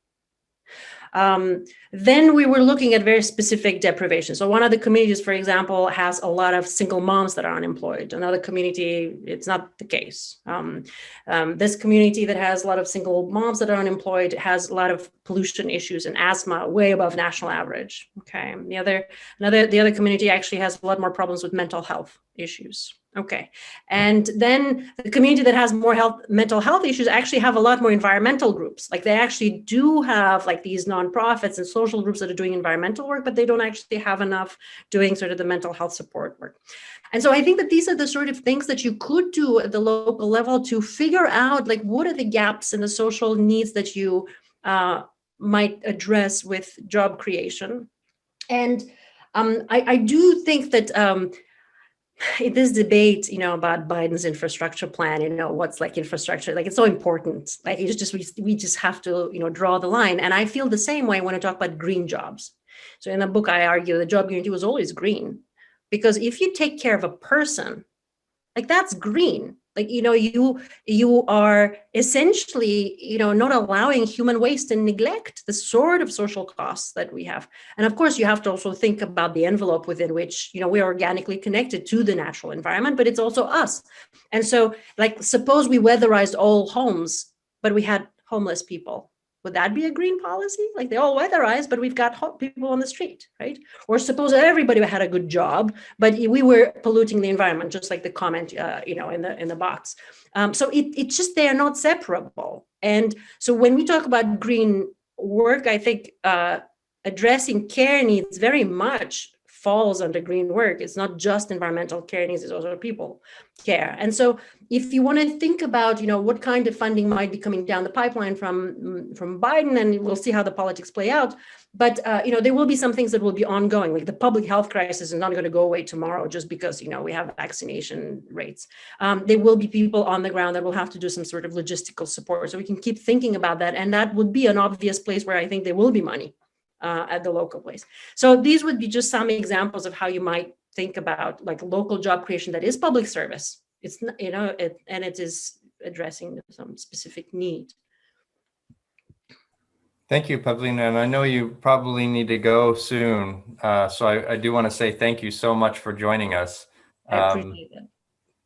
Then we were looking at very specific deprivation. So one of the communities, for example, has a lot of single moms that are unemployed. Another community, it's not the case. This community that has a lot of single moms that are unemployed has a lot of pollution issues and asthma, way above national average. Okay, the other community actually has a lot more problems with mental health issues. Okay, and then the community that has more mental health issues actually have a lot more environmental groups. Like they actually do have these nonprofits and social groups that are doing environmental work, but they don't actually have enough doing sort of the mental health support work. And so I think that these are the sort of things that you could do at the local level to figure out what are the gaps in the social needs that you might address with job creation. And I do think that in this debate, about Biden's infrastructure plan, what's infrastructure, it's so important. We just have to, draw the line. And I feel the same way when I talk about green jobs. So in the book, I argue the job guarantee was always green, because if you take care of a person, that's green. You are essentially, not allowing human waste and neglect, the sort of social costs that we have. And of course, you have to also think about the envelope within which, we are organically connected to the natural environment, but it's also us. And so, suppose we weatherized all homes, but we had homeless people. Would that be a green policy? They all weatherized, but we've got people on the street, right? Or suppose everybody had a good job, but we were polluting the environment, just like the comment, in the box. So it's just, they are not separable. And so when we talk about green work, I think addressing care needs very much falls under green work. It's not just environmental care needs, it's also people care. And so if you want to think about, what kind of funding might be coming down the pipeline from Biden, and we'll see how the politics play out, but, there will be some things that will be ongoing, like the public health crisis is not going to go away tomorrow just because, we have vaccination rates. There will be people on the ground that will have to do some sort of logistical support. So we can keep thinking about that. And that would be an obvious place where I think there will be money at the local place. So these would be just some examples of how you might think about like local job creation that is public service. It's not, and it is addressing some specific need. Thank you, Pavlina. And I know you probably need to go soon. So I do want to say thank you so much for joining us. I appreciate it.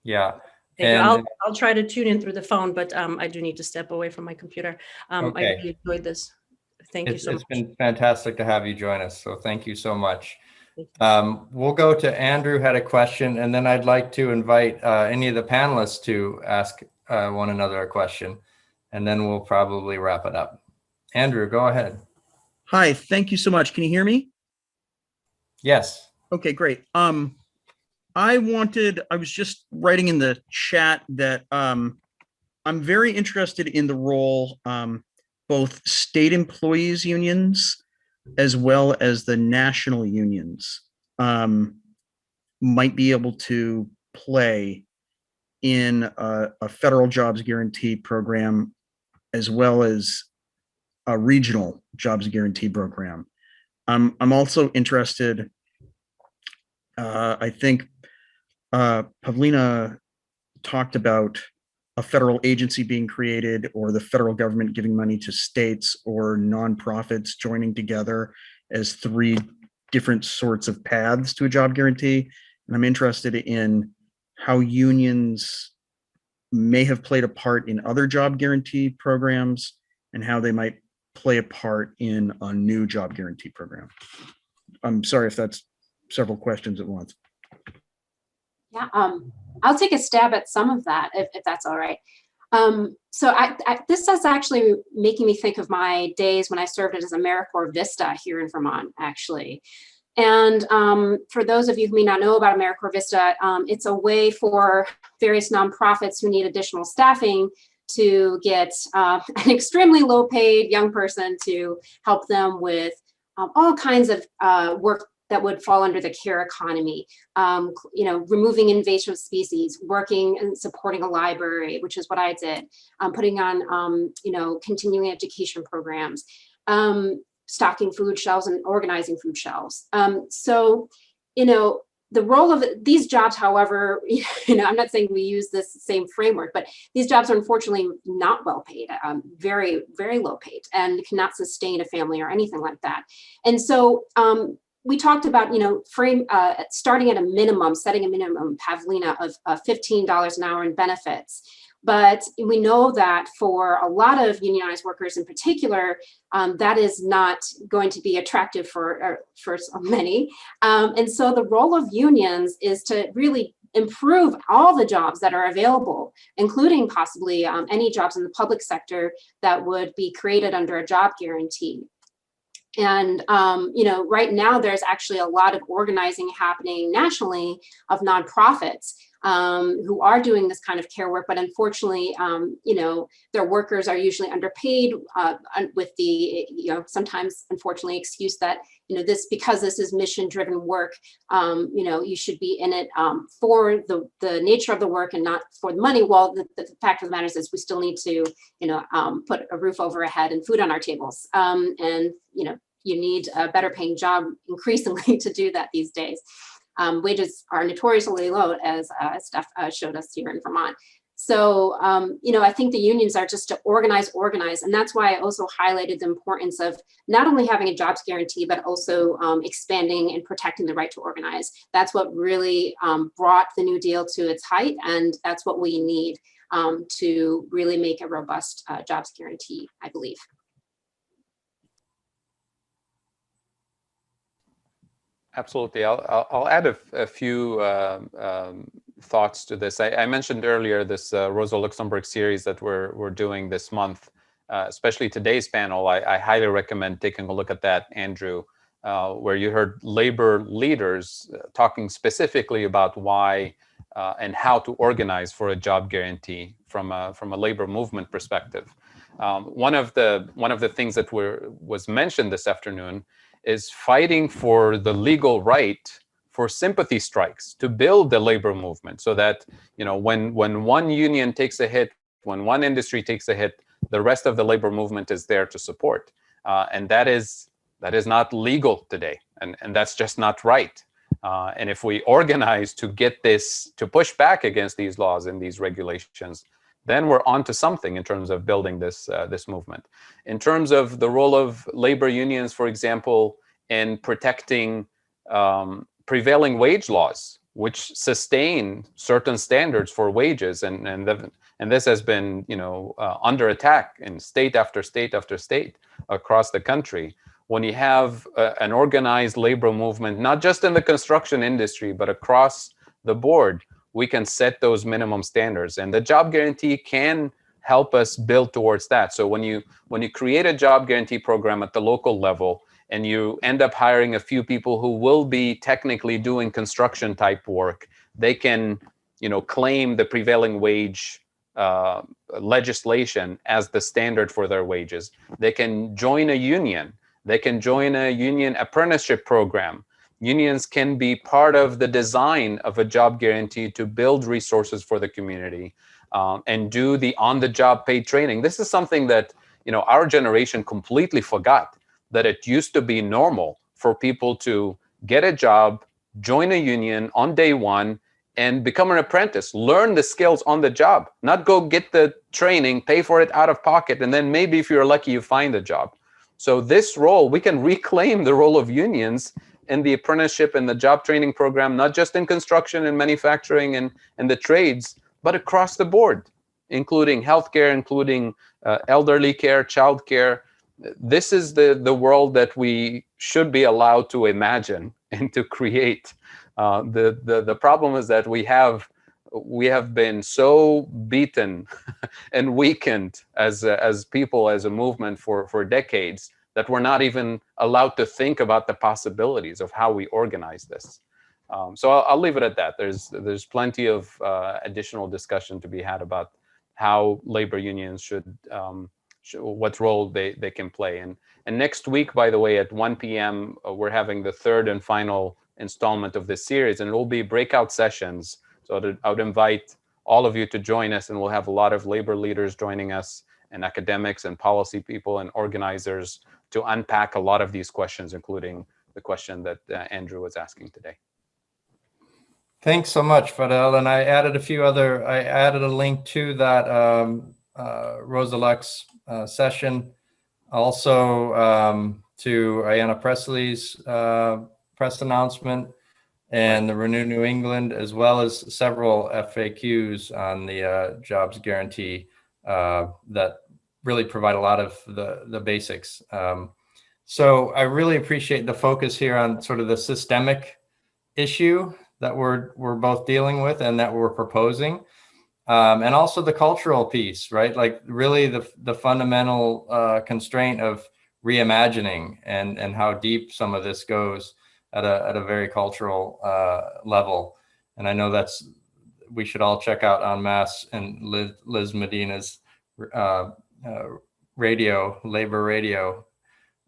Yeah. Thank you. And I'll try to tune in through the phone, but I do need to step away from my computer. I Okay. really enjoyed this. Thank you so much. It's been fantastic to have you join us. So thank you so much. Thank you. We'll go to Andrew had a question, and then I'd like to invite any of the panelists to ask one another a question, and then we'll probably wrap it up. Andrew, go ahead. Hi, thank you so much. Can you hear me? Yes. Okay, great. I was just writing in the chat that I'm very interested in the role both state employees unions as well as the national unions might be able to play in a federal jobs guarantee program as well as a regional jobs guarantee program. I'm also interested, I think Pavlina talked about a federal agency being created or the federal government giving money to states or nonprofits joining together as three different sorts of paths to a job guarantee. And I'm interested in how unions may have played a part in other job guarantee programs and how they might play a part in a new job guarantee program. I'm sorry if that's several questions at once. Yeah, I'll take a stab at some of that if that's all right. So this is actually making me think of my days when I served as AmeriCorps Vista here in Vermont, actually. And for those of you who may not know about AmeriCorps Vista, it's a way for various nonprofits who need additional staffing to get an extremely low paid young person to help them with all kinds of work that would fall under the care economy, removing invasive species, working and supporting a library, which is what I did, putting on, continuing education programs, stocking food shelves and organizing food shelves. The role of these jobs, however, I'm not saying we use this same framework, but these jobs are unfortunately not well paid, very, very low paid, and cannot sustain a family or anything like that. And so we talked about, starting at a minimum, setting a minimum, Pavlina, of $15 an hour in benefits. But we know that for a lot of unionized workers in particular, that is not going to be attractive for many. And so the role of unions is to really improve all the jobs that are available, including possibly any jobs in the public sector that would be created under a job guarantee. And, right now there's actually a lot of organizing happening nationally of nonprofits who are doing this kind of care work, but unfortunately, their workers are usually underpaid with the, sometimes unfortunately excuse that, because this is mission-driven work, you should be in it for the nature of the work and not for the money. Well, the fact of the matter is we still need to, put a roof over our head and food on our tables. And, you need a better paying job increasingly to do that these days. Wages are notoriously low, as Steph showed us here in Vermont. So, I think the unions are just to organize, and that's why I also highlighted the importance of not only having a jobs guarantee, but also expanding and protecting the right to organize. That's what really brought the New Deal to its height, and that's what we need to really make a robust jobs guarantee, I believe. Absolutely. I'll add a few thoughts to this. I mentioned earlier this Rosa Luxemburg series that we're doing this month, especially today's panel. I highly recommend taking a look at that, Andrew, where you heard labor leaders talking specifically about why and how to organize for a job guarantee from a labor movement perspective. One of the things that was mentioned this afternoon is fighting for the legal right for sympathy strikes to build the labor movement, so that when one union takes a hit, when one industry takes a hit, the rest of the labor movement is there to support. And that is That is not legal today, and that's just not right. And if we organize to get this, to push back against these laws and these regulations, then we're onto something in terms of building this this movement. In terms of the role of labor unions, for example, in protecting prevailing wage laws, which sustain certain standards for wages, and this has been, you know, under attack in state after state after state across the country. When you have an organized labor movement, not just in the construction industry, but across the board, we can set those minimum standards, and the job guarantee can help us build towards that. So when you create a job guarantee program at the local level, and you end up hiring a few people who will be technically doing construction type work, they can, you know, claim the prevailing wage legislation as the standard for their wages. They can join a union. They can join a union apprenticeship program. Unions can be part of the design of a job guarantee to build resources for the community, and do the on-the-job paid training. This is something that, you know, our generation completely forgot, that it used to be normal for people to get a job, join a union on day one, and become an apprentice, learn the skills on the job, not go get the training, pay for it out of pocket, and then maybe if you're lucky, you find a job. So this role, we can reclaim the role of unions in the apprenticeship and the job training program, not just in construction and manufacturing and the trades, but across the board, including healthcare, including elderly care, childcare. This is the world that we should be allowed to imagine and to create. The problem is that we have been so beaten and weakened as people, as a movement for decades, that we're not even allowed to think about the possibilities of how we organize this. So I'll leave it at that. There's plenty of additional discussion to be had about how labor unions should what role they can play. And next week, by the way, at 1 p.m., we're having the third and final installment of this series, and it will be breakout sessions. So I would invite all of you to join us, and we'll have a lot of labor leaders joining us, and academics and policy people and organizers, to unpack a lot of these questions, including the question that Andrew was asking today. Thanks so much, Fadhel. And I added a link to that Rosalux session, also to Ayanna Presley's press announcement, and the Renew New England, as well as several FAQs on the jobs guarantee that really provide a lot of the basics. So I really appreciate the focus here on sort of the systemic issue that we're both dealing with and that we're proposing, and also the cultural piece, right? Like really the fundamental constraint of reimagining and how deep some of this goes at a very cultural level. And I know we should all check out En Masse and Liz Medina's labor radio,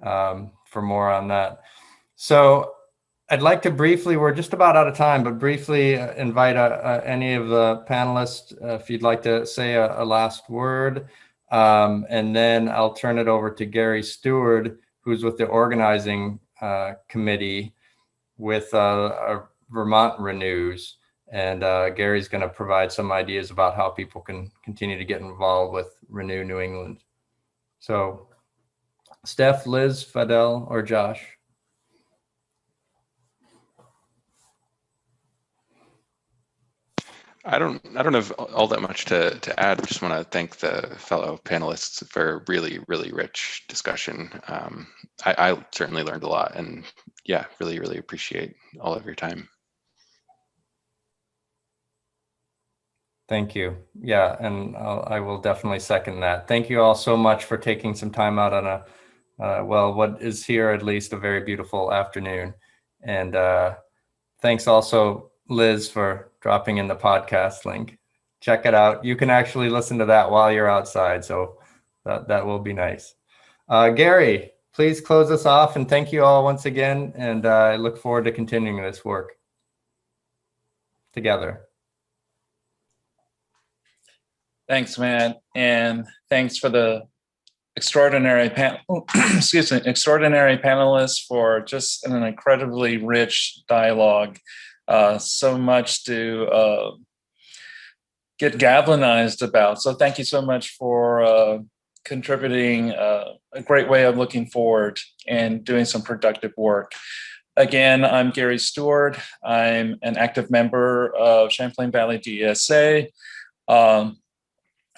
for more on that. So I'd like to briefly, we're just about out of time, but briefly invite any of the panelists, if you'd like to say a last word, and then I'll turn it over to Gary Stuardt, who's with the organizing committee with Vermont Renews. And Gary's going to provide some ideas about how people can continue to get involved with Renew New England. So Steph, Liz, Fadhel, or Josh? I don't have all that much to add. I just want to thank the fellow panelists for a really, really rich discussion. I certainly learned a lot, and yeah, really, really appreciate all of your time. Thank you. Yeah, and I will definitely second that. Thank you all so much for taking some time out on well, what is here at least a very beautiful afternoon. And thanks also, Liz, for dropping in the podcast link. Check it out. You can actually listen to that while you're outside, so that will be nice. Gary, please close us off, and thank you all once again, and I look forward to continuing this work together. Thanks, Matt, and thanks for the extraordinary extraordinary panelists for just an incredibly rich dialogue. So much to get galvanized about. So thank you so much for contributing a great way of looking forward and doing some productive work. Again, I'm Gary Stuardt. I'm an active member of Champlain Valley DSA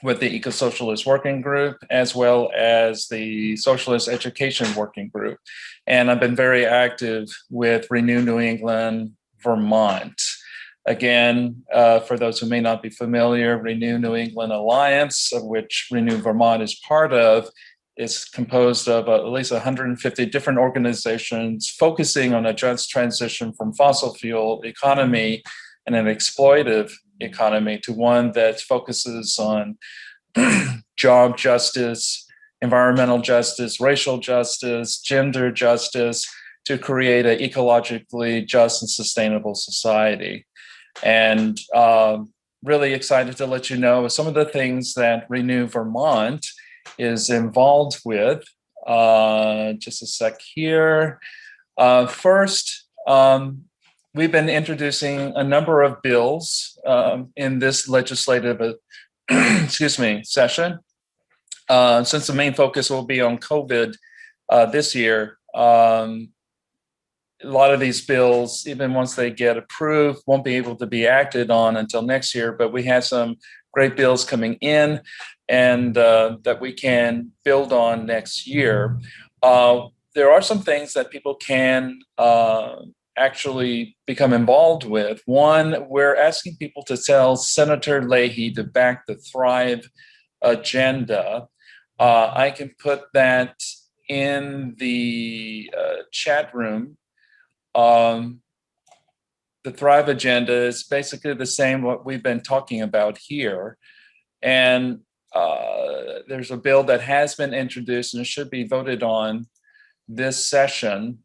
with the Eco-Socialist Working Group, as well as the Socialist Education Working Group. And I've been very active with Renew New England, Vermont. Again, for those who may not be familiar, Renew New England Alliance, of which Renew Vermont is part of, is composed of at least 150 different organizations focusing on a just transition from fossil fuel economy and an exploitive economy to one that focuses on job justice, environmental justice, racial justice, gender justice, to create an ecologically just and sustainable society. And really excited to let you know some of the things that Renew Vermont is involved with. Just a sec here. First, we've been introducing a number of bills in this legislative session. Since the main focus will be on COVID this year, a lot of these bills, even once they get approved, won't be able to be acted on until next year, but we have some great bills coming in and that we can build on next year. There are some things that people can actually become involved with. One, we're asking people to tell Senator Leahy to back the Thrive agenda. I can put that in the chat room. The Thrive agenda is basically the same what we've been talking about here. And there's a bill that has been introduced and it should be voted on this session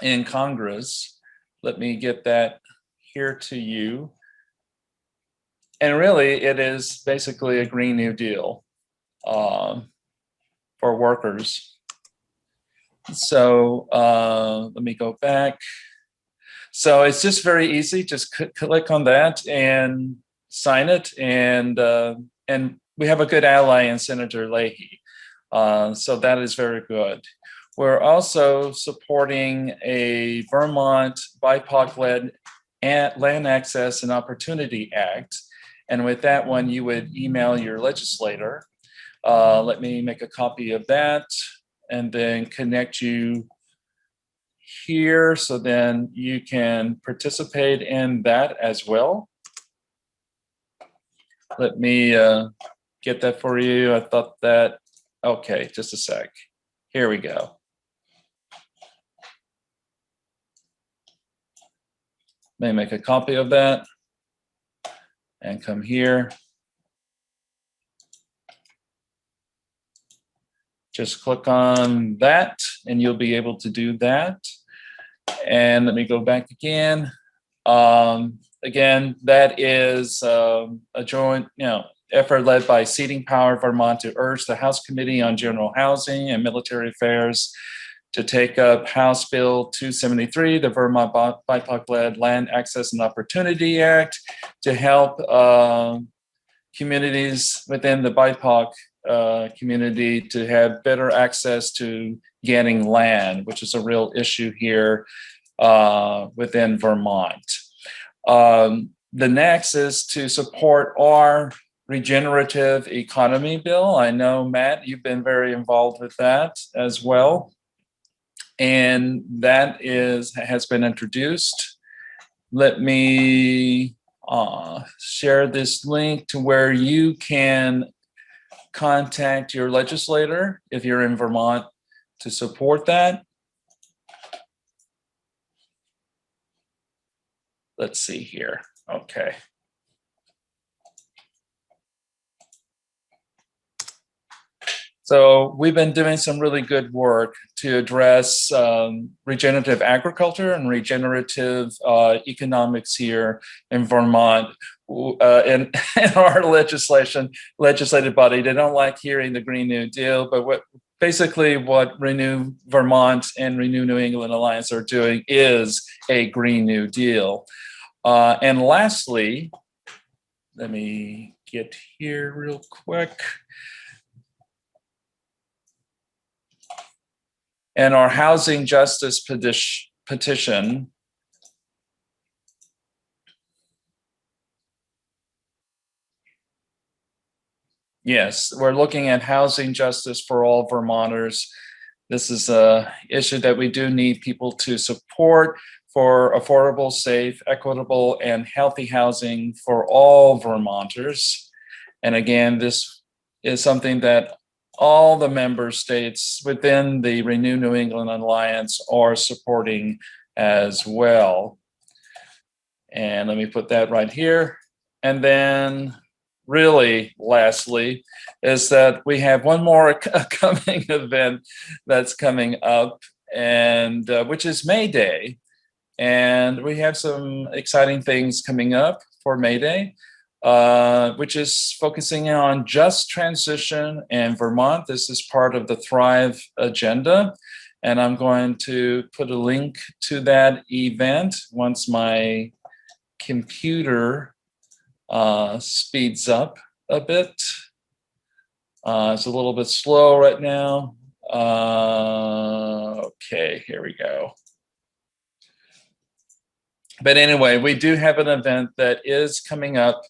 in Congress. Let me get that here to you. And really, it is basically a Green New Deal for workers. So let me go back. So it's just very easy. Just click on that and sign it. And we have a good ally in Senator Leahy. So that is very good. We're also supporting a Vermont BIPOC-led Land Access and Opportunity Act. And with that one, you would email your legislator. Let me make a copy of that and then connect you here so then you can participate in that as well. Let me get that for you. I thought that, okay, just a sec. Here we go. Let me make a copy of that and come here. Just click on that and you'll be able to do that. And let me go back again. Again, that is a joint effort led by Seating Power Vermont to urge the House Committee on General Housing and Military Affairs to take up House Bill 273, the Vermont BIPOC-led Land Access and Opportunity Act, to help communities within the BIPOC community to have better access to getting land, which is a real issue here within Vermont. The next is to support our regenerative economy bill. I know, Matt, you've been very involved with that as well. And that has been introduced. Let me share this link to where you can contact your legislator if you're in Vermont to support that. Let's see here. Okay. So we've been doing some really good work to address regenerative agriculture and regenerative economics here in Vermont. In our legislative body, they don't like hearing the Green New Deal, but what Renew Vermont and Renew New England Alliance are doing is a Green New Deal. And lastly, let me get here real quick. And our housing justice petition. Yes, we're looking at housing justice for all Vermonters. This is an issue that we do need people to support for affordable, safe, equitable, and healthy housing for all Vermonters. And again, this is something that all the member states within the Renew New England Alliance are supporting as well. And let me put that right here. And then really lastly is that we have one more upcoming event that's coming up, and which is May Day. And we have some exciting things coming up for May Day. Which is focusing on just transition in Vermont. This is part of the Thrive agenda. And I'm going to put a link to that event once my computer speeds up a bit. It's a little bit slow right now. Okay, here we go. But anyway, we do have an event that is coming up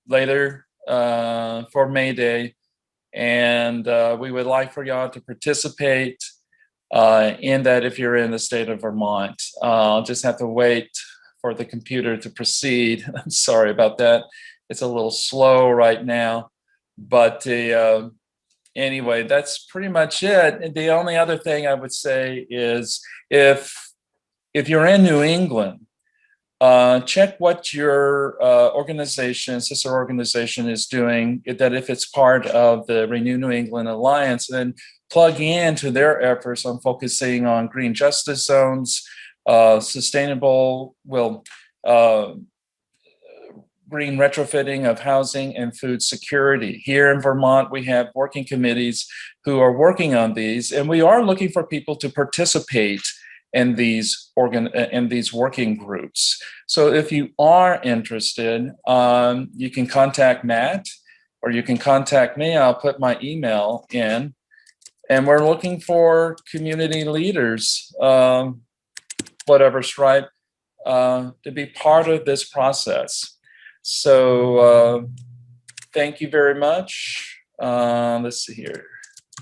later for May Day, and we would like for y'all to participate in that if you're in the state of Vermont. I'll just have to wait for the computer to proceed. I'm sorry about that. It's a little slow right now, but anyway, that's pretty much it. And the only other thing I would say is if you're in New England, check what your organization, sister organization is doing, that if it's part of the Renew New England Alliance, then plug into their efforts on focusing on green justice zones, sustainable, green retrofitting of housing and food security. Here in Vermont, we have working committees who are working on these, and we are looking for people to participate in these working groups. So if you are interested, you can contact Matt or you can contact me. I'll put my email in, and we're looking for community leaders, whatever stripe, to be part of this process. So thank you very much. Let's see here,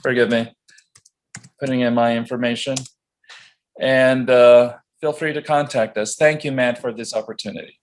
forgive me, putting in my information. And feel free to contact us. Thank you, Matt, for this opportunity.